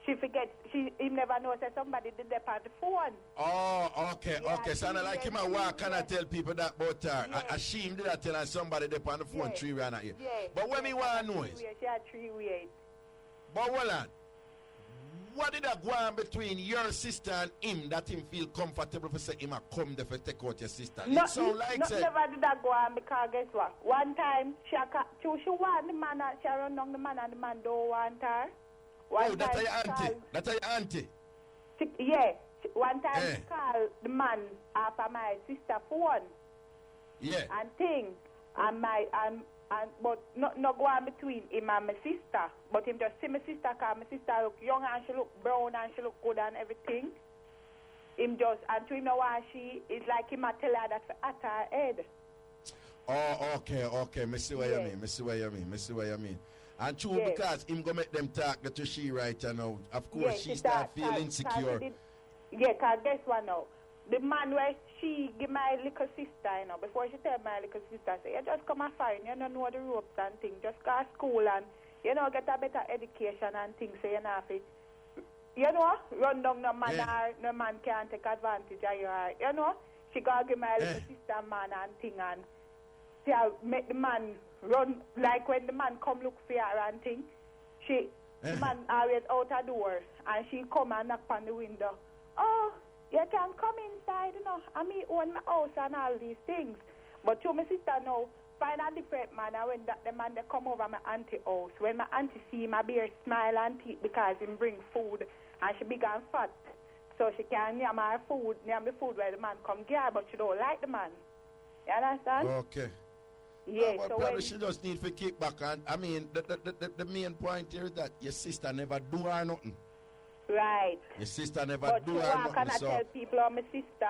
she forgets, him never knows that somebody did that on the phone. Oh, okay, okay. So like him a walk and I tell people that about her. She did that tell somebody there on the phone 3-way and here. But what me want to know is, she had 3-way. But hold on. What did that go on between your sister and him that him feel comfortable for say him a come there for take out your sister? No, it sound like say, never did that go on because guess what? One time she want the man, she run down the man and the man don't want her. Oh, that's your auntie. That's your auntie. Yeah. One time she called the man after my sister phone. Yeah. And thing. But no go on between him and my sister. But him just see my sister because my sister look young and she look brown and she look good and everything. Him just, and to him know why she, it's like him a tell her that for at her head. Oh, okay. Me see what you mean. And true because him go make them talk to she right now. Of course she start feeling insecure. Because guess what now? The man where she give my little sister, you know, before she tell my little sister, say, you just come and find, you don't know the ropes and things. Just go to school and, you know, get a better education and things, so you know, you know, run down no man or no man can't take advantage of you. You know, she go give my little sister man and thing and make the man run, like when the man come look for her and thing, the man always out a door and she come and knock on the window. Oh, you can come inside, you know, and me own my house and all these things. But to my sister now, find a different man, and when the man they come over my auntie house, when my auntie see my beer smile and teeth because him bring food, and she big and fat, so she can name her food, name the food where the man come get, but she don't like the man. You understand? Okay. Yeah, well, so probably when, she just need to kick back. And I mean, the main point here is that your sister never do her nothing. Right. Your sister never but do you her walk and nothing. So tell people, oh, my sister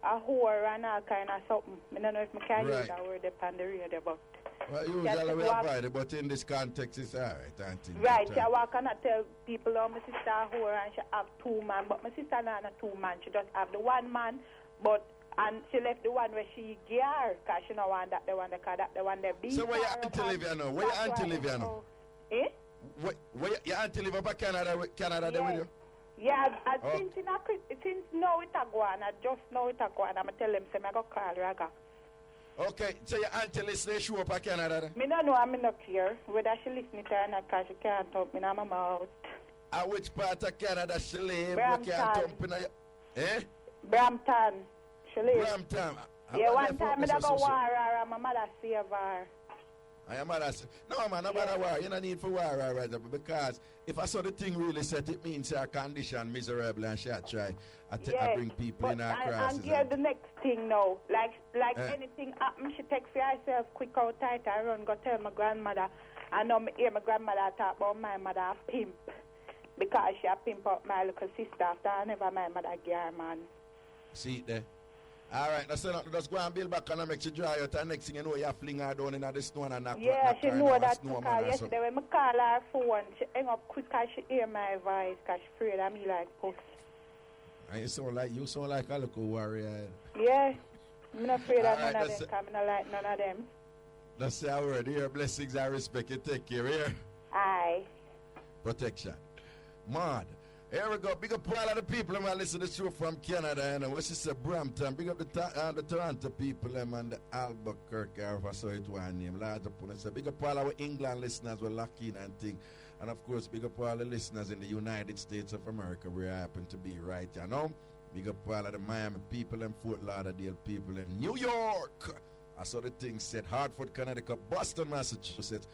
a whore and all kind of something. I don't know if I can use that word upon the radio, but... Well, usually we avoid it, but in this context, it's all right, auntie. Right, she walk and tell people, oh, my sister a whore and she have 2 men, but my sister not a 2 man. She just have the 1 man, but... And she left the one where she gear, because she don't want that, the one that the one that beat. So where your auntie live, you know? Where your auntie live, you know? Eh? Where your auntie live up in Canada there with you? Yeah, since now it a go on, I just know it a go on, I'm tell them, say, I go call Raga. Okay, so your auntie listen to show up in Canada then? Me don't know, I'm not here. Whether she listen to her or not, because she can't talk me in my mouth. At which part of Canada she live? Brampton. Can't talk in her, eh? Brampton. Brampton. Yeah, one time I go war and my mother save her. I am mother. No man, no matter war. You don't need for war right now, because if I saw the thing really set, it means her condition miserable and she try. I bring people in her crisis. And here's the next thing now. Like anything happen, she take for herself quick out tight and run go tell my grandmother. I know me hear my grandmother talk about my mother a pimp. Because she a pimp up my little sister after I never my mother get her man. See it there. All right, now just go and build back and make you dry out, and next thing you know, you fling her down in the snow and knock she know that because yesterday when I call her phone, she hang up quick because she hear my voice because she afraid of me like puss. And you sound like a little warrior. Yeah, I'm not afraid of none of them, because I don't like none of them. That's the word here, blessings and respect, you take care here. Aye. Protection. Mad. Here we go. Big up all of the people who listen to the show from Canada. And what she said, Brampton. Big up the Toronto people and the Albuquerque, if I saw it one name. Large up on it. Big up all our England listeners who lock in and thing. And of course, big up all the listeners in the United States of America where I happen to be right, you know. Big up all of the Miami people and Fort Lauderdale people in New York. I saw the thing said Hartford, Connecticut, Boston, Massachusetts,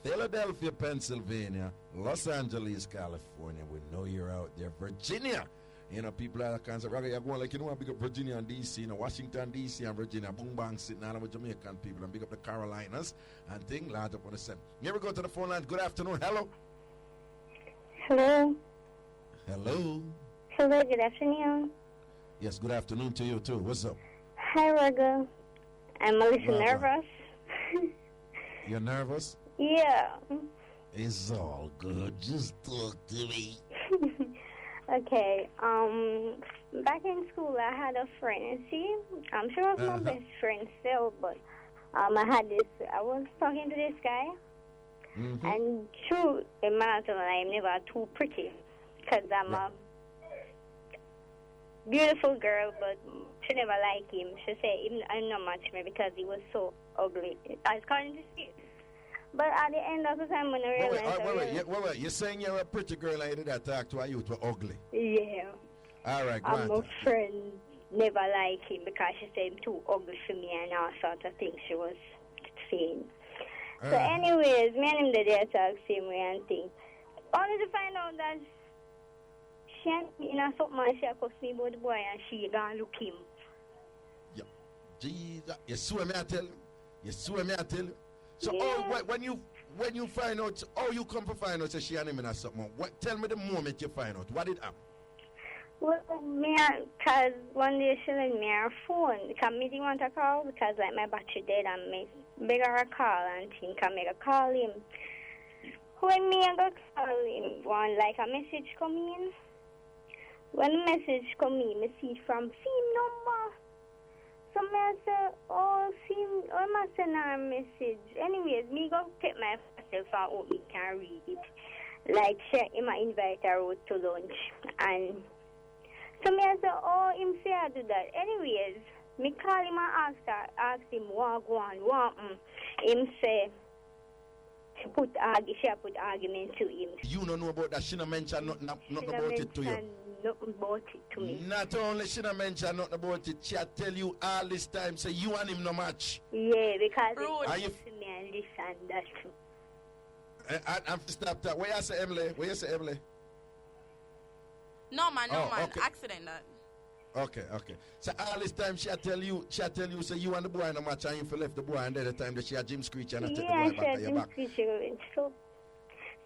Philadelphia, Pennsylvania, Los Angeles, California. We know you're out there. Virginia. You know, people are kind of you're going like, you know, big up Virginia and D.C., you know, Washington, D.C. and Virginia, boom, bang, sitting all over Jamaican people, and big up the Carolinas and thing, large up on the set. Here we go to the phone line. Good afternoon. Hello. Hello. Hello. Hello, good afternoon. Yes, good afternoon to you too. What's up? Hi, Raga. I'm a little nervous. You're nervous? Yeah. It's all good. Just talk to me. Okay. Back in school, I had a friend. See, I'm sure it was my best friend still, but I was talking to this guy, and true, in my opinion, I'm never too pretty, because I'm a beautiful girl, but she never liked him. She said I'm not match me because he was so ugly. I was calling to see. But at the end of the time, when I realized... Wait. You're saying you're a pretty girl and you did that talk to a youth were ugly? Yeah. All right, go on. My friend never liked him because she said him too ugly for me and all sorts of things she was saying. So anyways, me and him did that talk same way and things. Only to find out that she and you know something and she accused me about the boy and she gonna look him. Yeah. Jesus. You swear me I tell you? So when you find out, you come to find out that she and him in something. Tell me the moment you find out. What did happen? Well, because one day she lent me her phone. Because me didn't want to call because like my battery dead and me beg her a call and think I make a call him. When me I go call him, like a message come in. When the message come in, I see it from same number. So I say, I must send her a message. Anyways, me go take my myself and hope me can read it. Like, she might invite her out to lunch. And so I say, him say I do that. Anyways, me call him and ask him what go on. Him say, she put argument to him. You don't know about that. She don't mention nothing about it to you. nothing about it to me. Not only she not mention nothing about it, she tell you all this time, say you and him no match. Yeah, because Are it you to me and this and that too. I'm stop that. Where you say Emily? Where you say Emily? No man, Okay. accident that. Okay. So all this time she tell you, say you and the boy no match, and you left the boy, and then the time that she had Jim Screech and take the boy back to your back. So,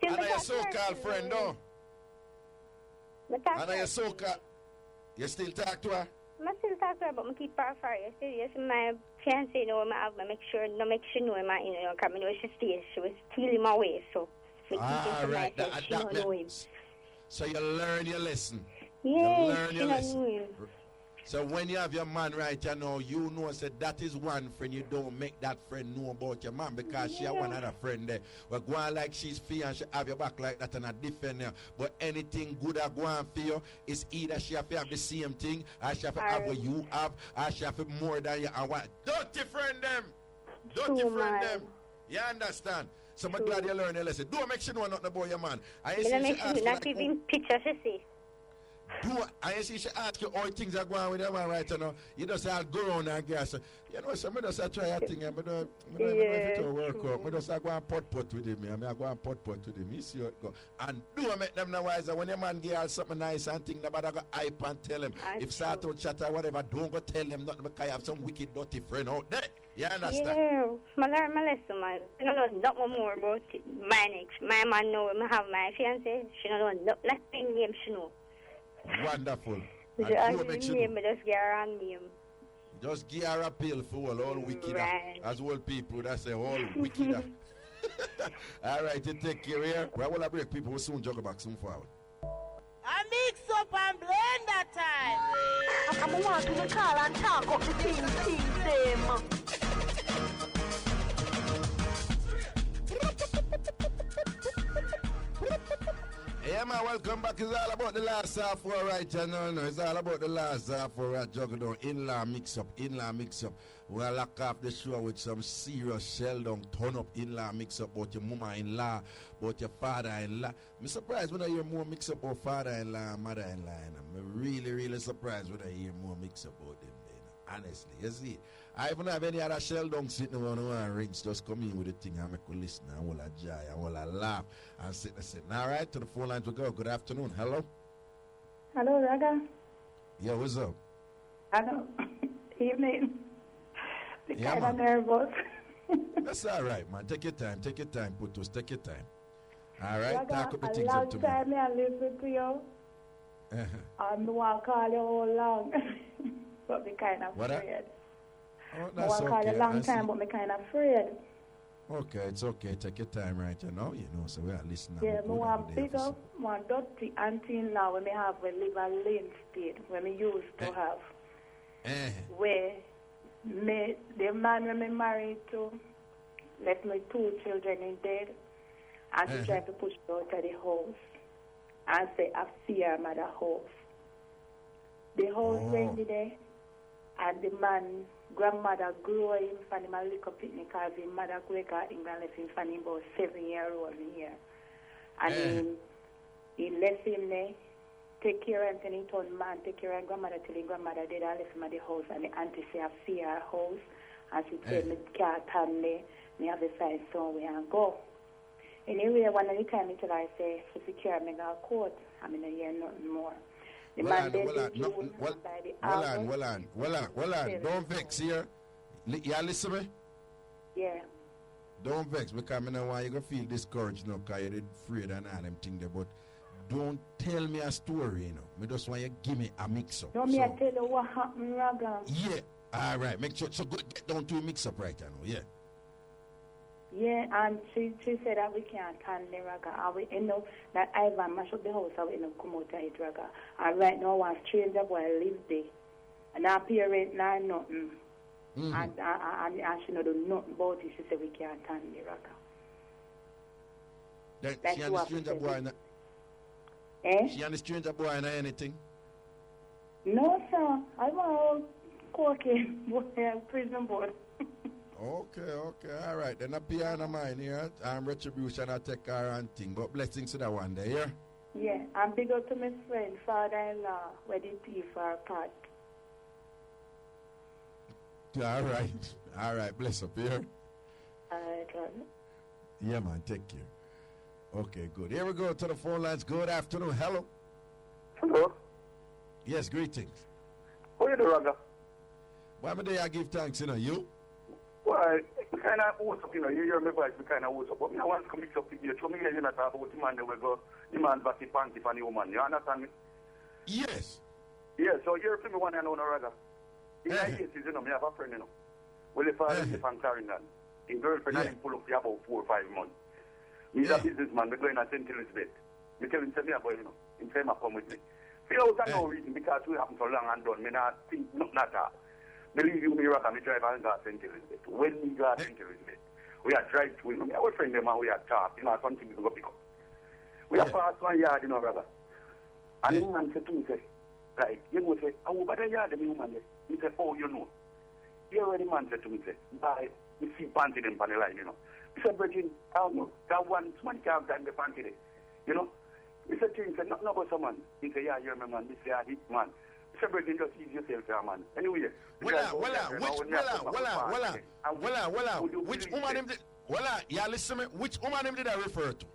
and I your so-called friend, though. And I your so-called, you still talk to her? I still talk to her, but I keep her for you. Yes, my fiancé know I have to make sure know my because I know she stays. She was stealing my way, so right. That know him. So you learn your lesson. Yeah, you learn your lesson. Know him. So when you have your man right you know that is one friend. You don't make that friend know about your man because she have one other friend there. But go on like she's free and she have your back like that and I defend her. But anything good that go on for you is either she have to have the same thing or she have to have what you have or she have to more than you and what. Don't defriend them. Don't defriend them. You understand? So I'm glad you learn your lesson. Don't make sure know nothing about your man. Not even pictures you see. I see she ask you all things are going with them right now. You just say I'll go around and guess. You know, some of us try a thing and I don't know if it will work out. I just go and pot with him. I go and pot with him. You see how it go. And do make them know wise when your man give something nice and think about I go hype and tell him. If start to chat or whatever, don't go tell him nothing because you have some wicked dirty friend out there. You understand? Yeah, I learn my lesson, man. I don't know more about it. My man know I have my fiancé. She don't know nothing game she know. Wonderful. Just get her on name. Just give her a pill for all wicked. Right. As old people, that's a whole wicked. All right, you take care here. Well, we'll break people will soon jog back soon forward. I mix up and blend that time. I'm want to call and talk up the things them. Yeah, man, welcome back. It's all about the last half hour, right? No, it's all about the last half hour. Juggle down in-law mix-up. We'll lock off the show with some serious shell-down, turn-up in-law mix-up about your mama-in-law, about your father-in-law. I'm surprised when I hear more mix-up about father-in-law and mother-in-law. I'm really, really surprised when I hear more mix-up about them. Honestly, you see. I even have any other shell down sitting on one rings. Just come in with the thing and make you listen and all a joy and all a laugh and sit. All right, to the phone lines we go. Good afternoon. Hello. Hello, Raga. Yeah, what's up? Hello. Evening. Yeah, kind of nervous. That's all right, man. Take your time, Putus. Take your time. All right, Raga, talk up the things a long up to time me. I listen to you. I'm the one call you all long. But me kind of afraid. Oh, that's I call you a long time, but me kind of afraid. Okay, it's okay. Take your time, right? You know, so we are listening. Yeah, me want big up one dirty auntie-in-law when me have when live a Lane State, when me used to have. Where me, the man when me married to left me 2 children in dead, and she tried to push me out of the house and say I fear my house. The house went there. And the man, grandmother grew him from him a little picnic because his mother go to England left him from him about 7-year-old here. And he left him there, take care of him, and he told man, take care of grandmother till his grandmother dead. I left him at the house and the auntie say I fear her house. And she said, me can't stand there, me have to find somewhere and go. Anyway, one of the time he tell her, I say, she secure me go to court. I mean, I hear nothing more. Well on. Don't vex here. You listen me? Yeah. Don't vex because I know why you going to feel discouraged now because you're afraid and all them things there. But don't tell me a story, you know. I just want you to give me a mix-up. Don't me tell you what happened, Raga. Yeah. All right. Make sure. So good. Get down to a mix-up right now. Yeah. Yeah, and she said that we can't handle the Raga. And we end up that Ivan mash up the house and we end up come out of it, Raga. And right now one stranger boy live there. And our parent now nothing. And she don't do nothing about it. She said we can't handle the Raga. She and the stranger boy She and the stranger boy and anything? No, sir. I want cocaine boy prison board. Okay, all right. Then a piano mine here. Retribution I take her and thing. But blessings to that one there, yeah? Yeah, and big up to my friend, father-in-law, where the thief are part. All right. All right. Bless up here. All right, Ron. Yeah, man. Take care. Okay, good. Here we go to the phone lines. Good afternoon. Hello. Hello. Yes, greetings. How you doing, Raga? Why am I give thanks, you? Well, we kind of what's up, you hear my voice, we kind of what's up. But I want to mix up with you. So me hear you not talk about the man that will go, the man back the panty for the woman. You understand me? Yes. Yeah, so you're from me one and only, Raga. In my cases, me have a friend, Well, if I live in Clarendon, his girlfriend and him pull up for about 4 or 5 months. He's a businessman, we're going to St. Elizabeth. Me tell him, say me a boy, him say, come with me. Feel out no reason because we happen so long and done. Me not think nothing at all. Believe you me, Raga, me drive and go to St. Elizabeth. When we go to St. Elizabeth, we are drive to him. Our friend them and we are talk. Something to go pick up. We are past one yard, Raga. And the woman said to me, say, like, say, oh, but the yard, the woman there. He said, oh, Here where the man said to me, say, bye, we see panty them on the line, He said, Virgin, I don't know, that one, somebody can't have the panty there, He said to him, he said, not about someone. He said, yeah, you're my man, this is a hit man. He said, Virgin, just ease yourself, man. Anyway, which woman him did, listen me, which woman him did I refer to?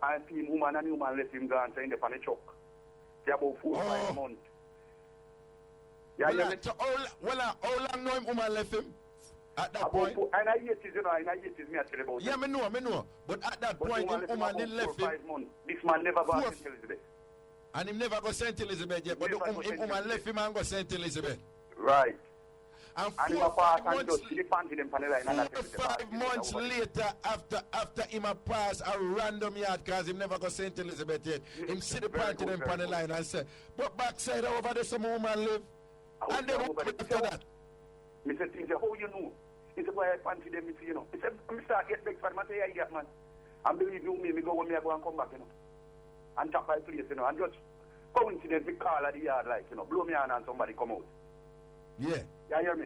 I see him, woman and woman let him go and say in the pan truck. They about 4 or 5 months. Yeah, how long know him woman left him? At that point? And I hate his, and I hate his, me I tell about yeah, me know. But at that point, him woman didn't left him. This man never go to St. Elizabeth. And him never go St. Elizabeth yet, but the woman left him and go St. Elizabeth. Right. And 4 or 5 months later, after him a pass a random yard, because him never go St. Elizabeth yet, him see the panty them on the line and say, but backside over there some woman live. And then what after that? Mr. Things, how you know? He said, why I panty them, He said, I start get back for him, I say, yeah, you get, man. And believe you me go when me go and come back, And tap my place, and just coincidence we call at the yard, like, blow me on and somebody come out. Yeah. You hear me?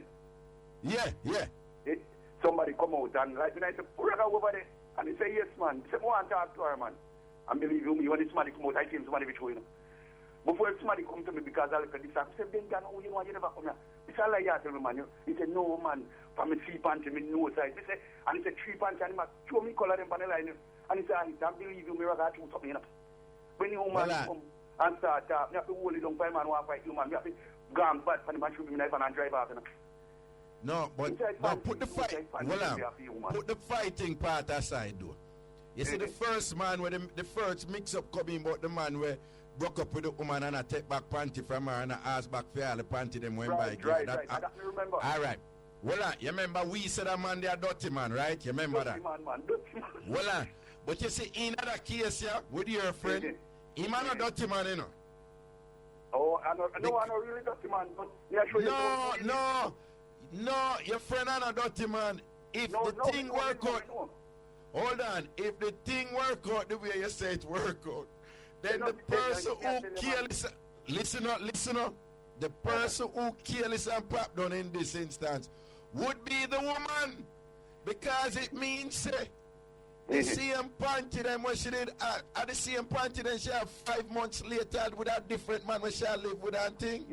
Yeah. Somebody come out and like when I say, Raga over there. And he say, yes, man. He said, I want to talk to her, man. And believe you me, when somebody come out, I tell somebody which way, Before somebody come to me because I look at this, I said, Ben, you never come here. He said, like, yeah, tell me, man. He said, no, man. From me 3 pants, me no size. And he said, 3 pants, and he must show me color them on the line. And he said, I don't believe you, me, Raga, I choose something, When you man come and start talk, you have to hold it down for a man who fight you, man. You have to go and bad for the man shoot him knife and drive off, No, but put the fight. Put the fighting part aside, though. You see, the first man where the first mix-up coming about the man where broke up with the woman and I take back panty from her and I ask back for all the panty them went by. Right. I remember. All right. You remember we said a man, they are dirty man, right? You remember dirty that? Dirty man. But you see, in that case, with your friend, he man a dirty man, Oh, I'm not really dirty man, but No, your friend are not dirty man. If the thing work out, hold on. If the thing work out the way you say it work out, then the person who kill is listen up. The person who kill is and pop down in this instance would be the woman, because it means the same panty them when she did at the same panty then she have 5 months later with a different man when she live with that thing.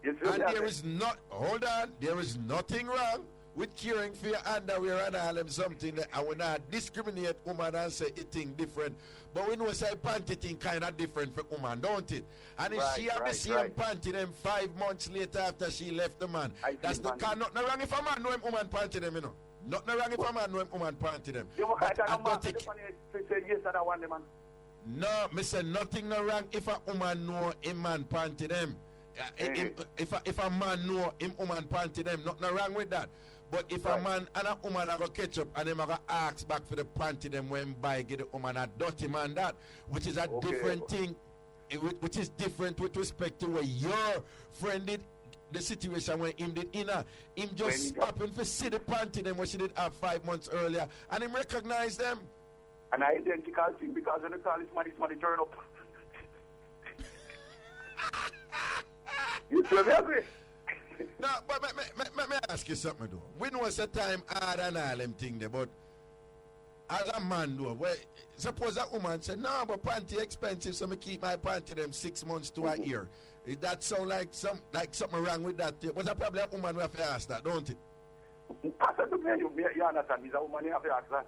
And there is there is nothing wrong with caring for your underwear and all them something that I will not discriminate woman and say it thing different. But we know say panty thing kind of different for woman, don't it? And if she have the same panty them 5 months later after she left the man, that's the kind. Nothing wrong if a man know him woman panty them, Nothing wrong if a man know him woman panty them. No, me say nothing no wrong if a woman know him man panty them. If a man know him woman panty them, nothing wrong with that. But if a man and a woman are going to catch up and them are going to ask back for the panty them when buy get the woman a dirty man that, which is a different thing, which is different with respect to where your friend did the situation when him did him just happened to see the panty them what she did have 5 months earlier and him recognize them. And I identical thing because when the call is money turn up. You feel me agree? No, but me ask you something though. We know it's a time hard and all them thing there, but as a man though, well, suppose a woman say, no, but panty expensive, so me keep my panty them 6 months to a year. That sound like something wrong with that. But probably a woman will have to ask that, don't it? I said to me, you understand, he's a woman, you have to ask that.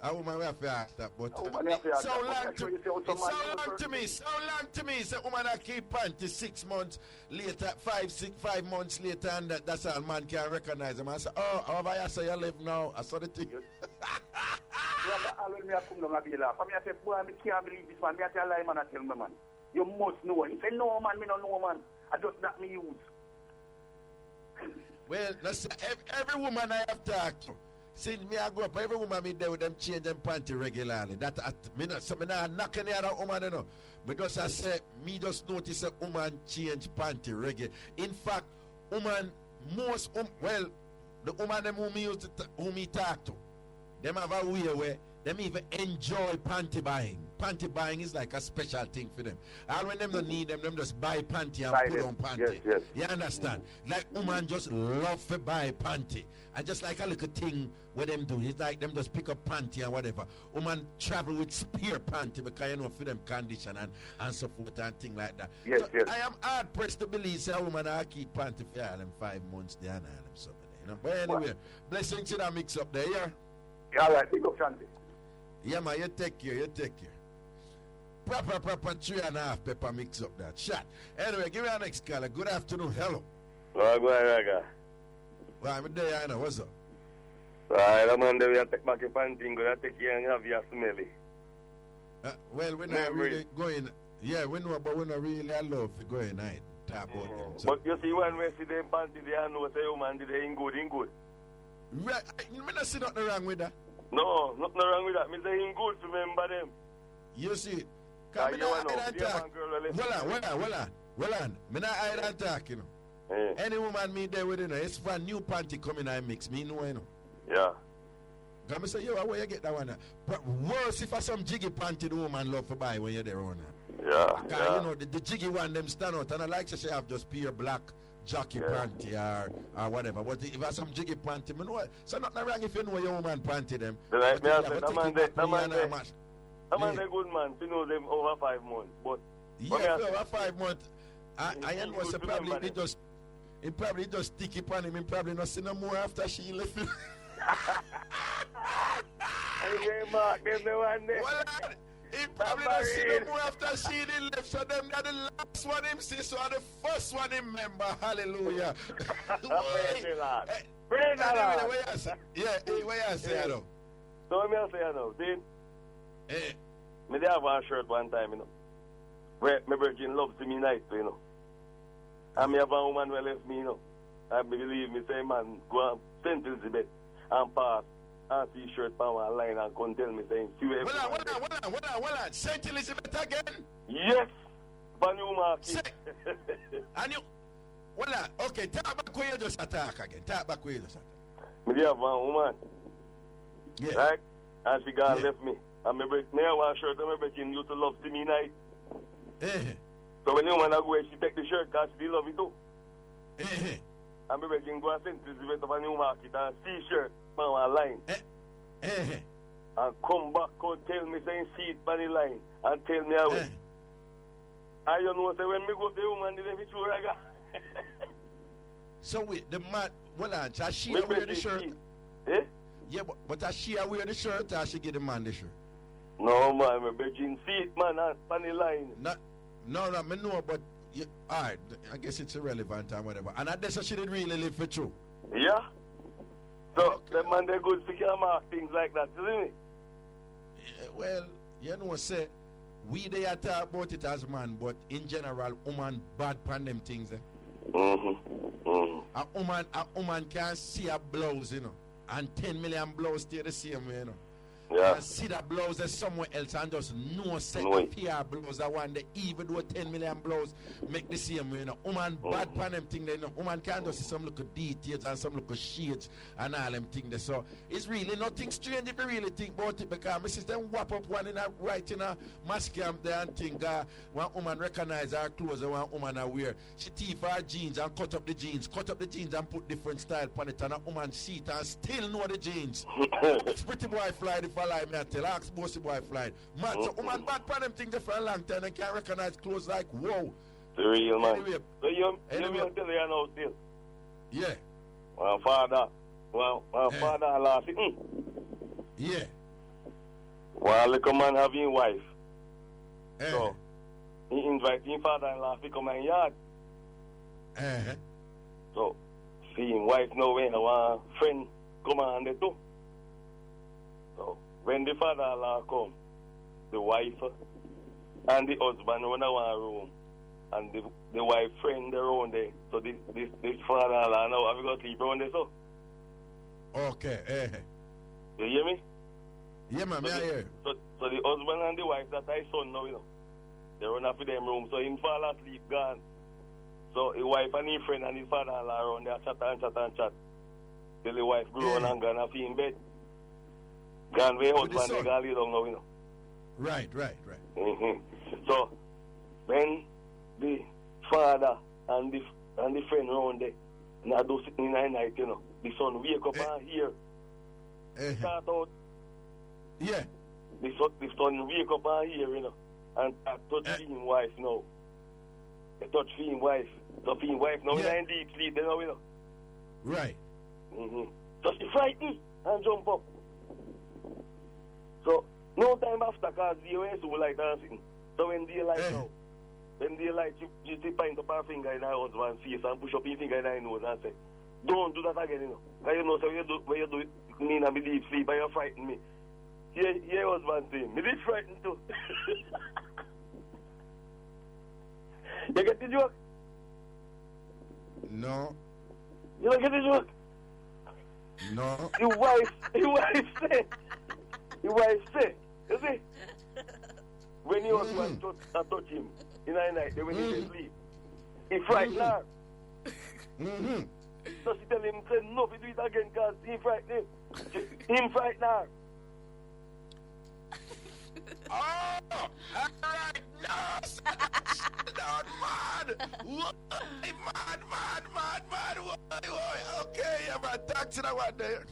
A woman will have to ask that, but so long to me, say woman that keep panty 6 months later, 5 months later, and that's all man can recognize them. I say, oh, how I say you live now? I saw the thing. I say, boy, I can't believe this man. I tell lie, man, I tell me, man. You must know. He say, no, man, me don't know, man. I just not me use. Well, listen, every woman I have talked to, since me I grew up, every woman me there with them change them panty regularly. That me not knock any other woman, you know. Because I say, me just notice a woman change panty regularly. In fact, woman, well, the woman them who me talk to, them have a way where them even enjoy panty buying. Panty buying is like a special thing for them. And when them don't need them just buy panty and put on panty. Yes. You understand? Like woman just love to buy panty. And just like a little thing where them do, it's like them just pick up panty and whatever. Woman travel with spare panty because you know for them condition and so forth and thing like that. Yes. I am hard pressed to believe say a woman I keep panty for all them 5 months there and all them something. You know? But anyway, blessings to that mix up there, yeah? Yeah, all right, big up, Shanti. Yeah, man, you take care. Proper 3.5 pepper mix up that shot. Anyway, give me our next caller. Good afternoon. Hello. Oh, go ahead, Raga. Well, I'm there, I know. What's up? Right, I'm on the way to take back your panty and go take you and have your smelly. Well, we're not really going. Yeah, we know, but we're not really allowed to go in night. Talk about them. So. But you see, when we see them panty, they know say, oh man, they ain't good. Right. You not see nothing wrong with that? No, nothing wrong with that. Me say ain't good to remember them. You see, come on, Well on. Me not hide and talk, you know. Yeah. Any woman me there with, you know, it's for a new panty coming I mix. Me know, you know. Yeah. Come say, yo, where you get that one? But worse if I some jiggy panty the woman love to buy when you're there on her. Yeah. Because, you know, the jiggy one, them stand out. And I like to say, have just pure black jockey panty or whatever. But if I some jiggy panty, me know it. So nothing wrong if you know your woman panty them. Like me, I say, that man, they good man. You know them over 5 months. But yeah, over 5 months. I know so probably he probably just stick it on him. He probably not see no more after she left him. He probably not see no more after she left. So them are the last one him see. So the first one him remember. Hallelujah. Where you say hello? So me I say hello. See? Me they have one shirt one time, you know. Where my virgin loves me nice, you know. And me have a woman who left me, you know. I believe me say, man, go and St. Elizabeth and pass and see shirt on one line and come tell me saying, see where Hold on. St. Elizabeth again? Yes. For new market. And you, okay, talk back where you just attack again. Me have one woman. Yeah. Right? And she got left me. And me have one shirt and my virgin used to love see me nice. So when the woman go, she take the shirt because she love it too. And maybe can go and send to the of a new market and see shirt on one line. And come back and tell me saying see it on the line and tell me how it. And you know say when me go to the woman they be true Raga. So wait, the man does she wear the shirt? Yeah, but does she wear the shirt or she get the man the shirt? No man, my virgin see it man on the line. No, me know, but alright, I guess it's irrelevant and whatever. And I guess she didn't really live for true. Yeah. So the man they good to mark things like that, isn't it? Yeah, well, you know say we they talk about it as man, but in general, woman bad pan them things. A woman can see a blouse, you know, and 10 million blouse stay the same way, you know. Yeah. And see that blouse is somewhere else and just no set of PR blouse. I want the even though 10 million blouse make the same way, you know. Woman bad pan them thing there, you know. Woman can just see some little details and some little shades and all them thing there. So it's really nothing strange if you really think about it, because my sister whap up one in a right in a mask camp there and think one woman recognize her clothes and one woman I wear. She teeth her jeans and cut up the jeans and put different style on it, and a woman see it and still know the jeans. It's pretty boy fly the never lie, me I tell. Ask bossy boy flying. Man, so woman bad pan them things for a long time and can't recognize clothes like, whoa. The real man. Anyway, so you tell you now still. Yeah. My father, father-in-law, yeah. While the man having wife. So, he invite his father-in-law to come in yard. So, see him wife know when our friend come on the door. So, when the father-in-law come, the wife and the husband run one room. And the wife friend around there. So this father-in-law now have you got sleep around there, so? Okay, You hear me? Yeah, man, I hear. So the husband and the wife, that's his son now, you know. They run up to them room, so him fall asleep, gone. So his wife and his friend and his father-in-law around there chat. Till the wife grow on and gone and in bed. Gone with husband, they gone lay down now, you know. Right. So, when the father and the friend around there, now do sitting in the night, you know, the son wake up and hear. Start out. Yeah. The son wake up and hear, you know, and touch his wife now. They touch his wife. So his wife now in deep sleep, you know. Right. So she frightened and jump up. So, no time after, because they were so like dancing. So when they like now, when they like, you point up her finger in her husband's face and push up his finger in her nose and say, don't do that again, you know. Because you know, so when you do it, me and me deep sleep and you frighten me. Yeah, husband say, me did frighten too. You get the joke? No. You don't get the joke? No. Your wife say, you see? When your husband touch him in the night, when he sleep, he frightened her. So she tell him, say, no, if you do it again, because he frightened him. Him frightened her. Oh, all right, no, not mad. Mad. Okay, yeah, man, taxi that one there.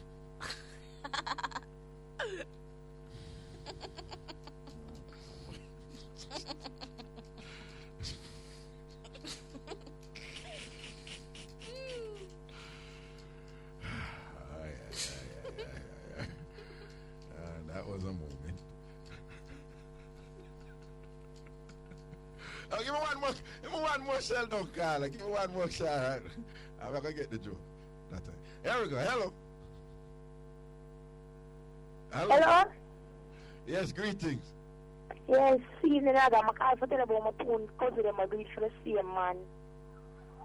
That was a moment. Oh, give me one more shell, don't call. Give me one more shell, right? I'm not gonna get the joke. That's it. Here we go. Hello. Hello? Yes, greetings. Yes, evening, Adam. I can't tell about my phone cousin and my breed for the same man.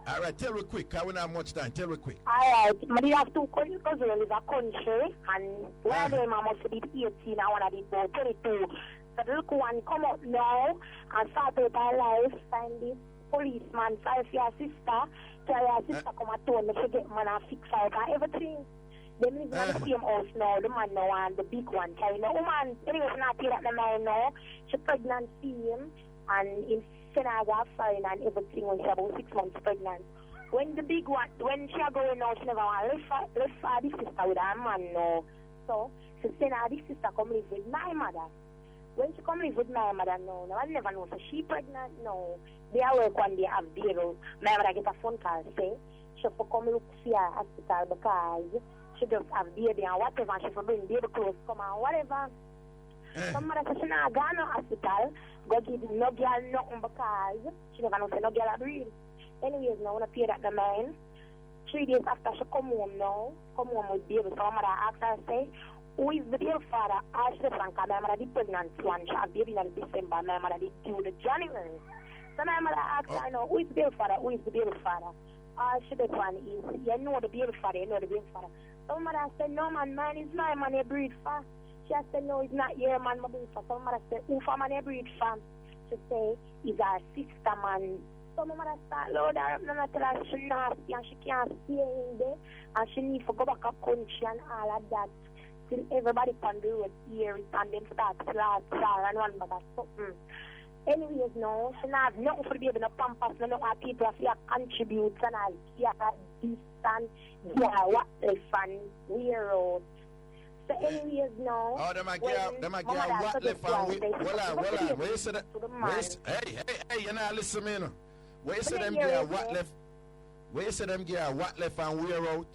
All right, tell me quick, because we don't have much time. Tell me quick. All right, I have two cousins in a country, and one of them must be 18 and one of them about 22. So the little one come up now and start out her life, find this policeman, five your sister, tell your sister come and tell me to get man and fix her and everything. They live in the same house now, the man now and the big one. So, you know, woman, anyway, not here at the man now, she pregnant for him, and in Senegal, foreign and everything when she about 6 months pregnant. When the big one, when she going out, she never want to left her the sister with her man now. So, she send her the sister come live with my mother. When she come live with my mother now, I never know, so she pregnant now. They are work one day have baby. My mother get a phone call say, she for come look see her hospital because she just have baby and whatever, she for bring baby clothes come and whatever. Some mother say she not go no hospital, go give no girl nothing because she never know say no girl a breed. Anyways, now when I pay that the man, 3 days after she come home now, come home with baby, so mother ask her say, who is the dear father? She said, Franca, my mother did pregnant one, she had baby in December, my mother did due the January. So my mother asked her, know, who is the baby father? Who is the baby father? She said, one is, you know the baby father, you know the baby father. So mother said, no man, mine is my man, you breed for. She said, no, it's not your man, my breed for. So mother said, who for man you breed for? She said, it's our sister man. So my mother start load her up, and I tell her she nasty and she can't stay in there, and she need to go back up country and all of that. Till everybody can do it here and then start class and one bag of something. Anyways, no, she not have nothing for the baby, no pampers, no people have contribute and all, yeah, this and yeah, what they fun, we're out. So anyways now. Oh, them a get what left and we. Hold on. Where you say that? Hey, you know, listen me, you know. Where you say them get what left? Where you say them get what left and wear out?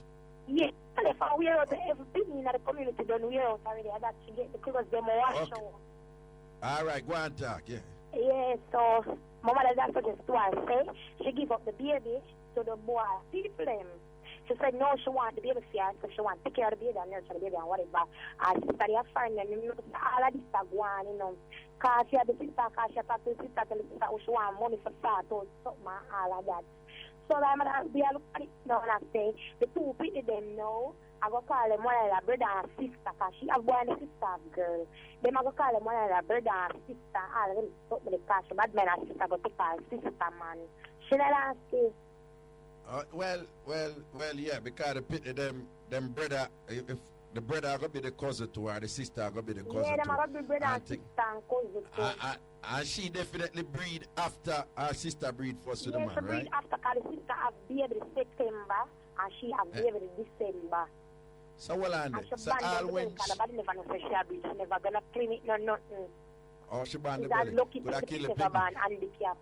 Yeah, left and wear out. Everything in the community done wear out already. I got to get the clothes them wash out. All right, go and talk, yeah. Yeah, so my mother that's what Stewart say. She give up the baby to the boy. People them. She said no, she want the baby first, so she want to take care of the baby and nurture the baby and whatever. And sister, they are friends, and you know, all of this are going, you know. Because she had the sister, because she talked to the sister, tell the sister she want money for start or something and all of that. So I'm going to be a look at it now and I say, the two people them now, I go call them one of their brother and sister, because she have boy and sister girl. Them I go call them one of their brother and sister, all of them talk with the cash, bad man and sister go take her sister, man. She not say. Well, yeah, because the pity them brother, if the brother gonna be the cousin to her, the sister gonna be the cousin to her. Yeah, them gonna be brother and sister and cousin to her. And she definitely breed after her sister breed first to the man, right? Breed after, because the sister have baby September and she have baby December. So well, and so all when she never know she have breed, she never gonna clean it, no nothing. Oh, she band the belly. Could I kill the handicap?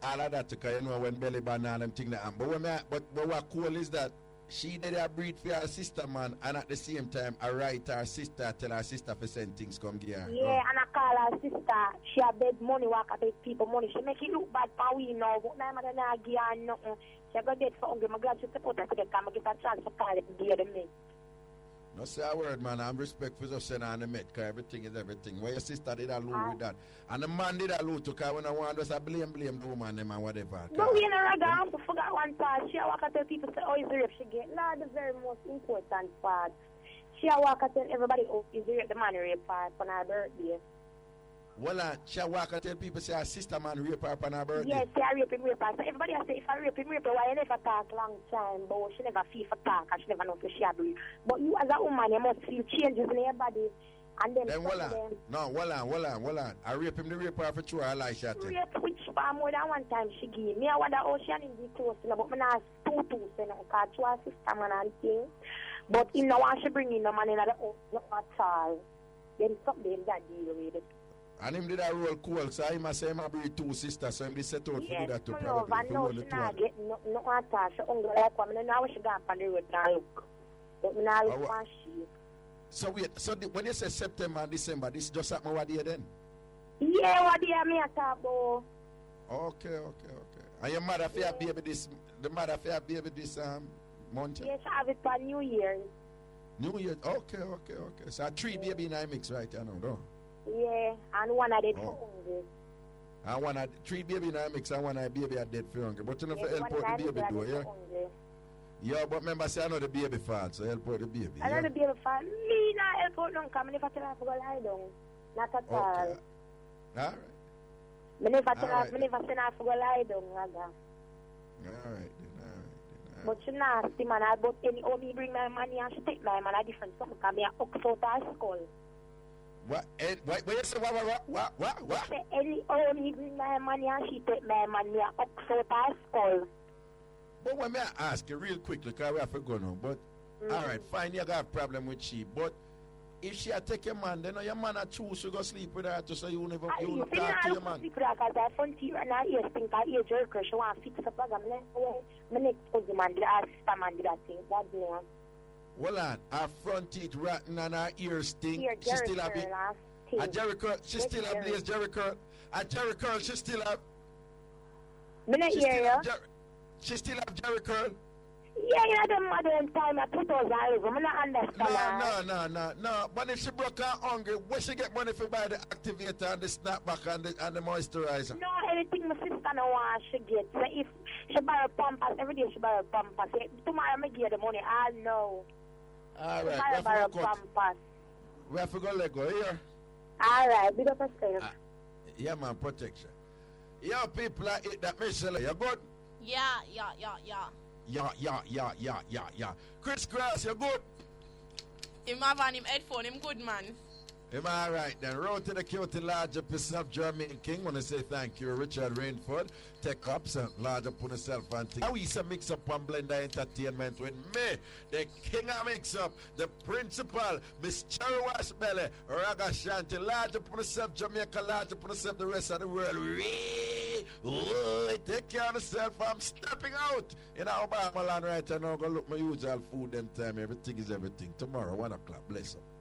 All of that, because you know when belly band and them thing that. But what cool is that she did a breed for her sister, man, and at the same time, I write her sister, tell her sister for send things come here. Yeah, and I call her sister. She have bed money, work at bed people money. She make it look bad for we now, but now I'm going to give her nothing. She got dead for hungry. I'm glad she support her to get come get a chance to call it and give them me. No say a word, man. I'm respect for just saying on the met, because everything is everything. Where your sister did a lose with that. And the man did a lose too, because when I want to blame the woman them and whatever. But we in a Reggae, I forgot one part. She walk and tell people, say, oh, it's rape she get. Not the very most important part. She walk and tell everybody, oh, it's rape, the man rape part on her birthday. Well, she walk and tell people, say, her sister man rape her on her birthday. Yes, she rape him, rape her. So everybody say, if I rape him, why you never talk long time? But she never feel for talk, and she never know if she agree. But you as a woman, you must feel changes in your body. And then hold on. I rape him, the rape her for true, I lie, she rape which far more than one time she give me. I wonder how she and be close, you know, but I not two, because she was sister man and thing. But you know, when she bring in the man in the house, not at all. Then something that deal with it. And him did a roll cool, so he must say he breed two sisters, so he set out to do that too, probably. Yes, no, she not get no at all. She only like one. I know she gone on the road and look. But I not look for she. So wait, when you say September and December, this just happened what day then? Yeah, what day me a talk about. Okay. And your mother for your baby this, month? Yes, I have it for New Year's. New Year's, okay. So 3 baby in a mix right now, no? Yeah, and one of them hungry. And one of 3 baby in a mix and one of the baby are dead for hungry. But you know for help out the baby though, yeah? Yeah, but remember say I know the baby fault, so help out the baby. I know the baby fault. Me not help out don't come. I never tell her to go lie down. Not at all. Alright. I never tell her, I never send her to go lie down, Raga. Alright. But she nasty man, but any how me bring my money and she take my man a different something because me a ox out her skull. What you say? What? Say any how me bring my money and she take my man, me a ox out her skull. But when me ask you real quickly, because we have to go now, but alright, fine, you got a problem with she, but if she a take your man, then your man a choose to go sleep with her so you never talk to your man. Sleep with her because I front here and I ear stink, I ear jerker, she want to fix up like my next husband man did, our sister man did that thing, that's no. Well on, her front teeth rotten and her ear stink, she still have it. A Jerry curl, she still have blaze Jerry curl. A Jerry curl, she still have. Me not hear you. She still have Jerry curl. Yeah, you know, the modern time, I put those eyes, I don't understand. No. But if she broke her hungry, where she get money for buy the activator and the snapback and the moisturizer? No, anything my sister no want she get. So if she buy a pampers, every day she buy a pampers. Tomorrow I give the money, I know. All right, we buy a pampers. We have to go let go here. All right, big up yourself. Yeah, man, protection. Yeah, people like it, that Michelle, you good? Yeah. Yeah. Chris Grass, you good? Him have on him headphone, him good man. Am I right then? Road to the cutie large up yourself, Jermaine King. Want to say thank you, Richard Rainford. Take up some large up on yourself and thing. Now we say Mix Up and Blender Entertainment with me, the king of Mix Up, the principal, Miss Cherry Washbelly, Ragashanti, large up on yourself, Jamaica, large up on yourself, the rest of the world. Take care of yourself. I'm stepping out in our Obama land right now. Go look my usual food and time. Everything is everything. Tomorrow, 1 o'clock. Bless up.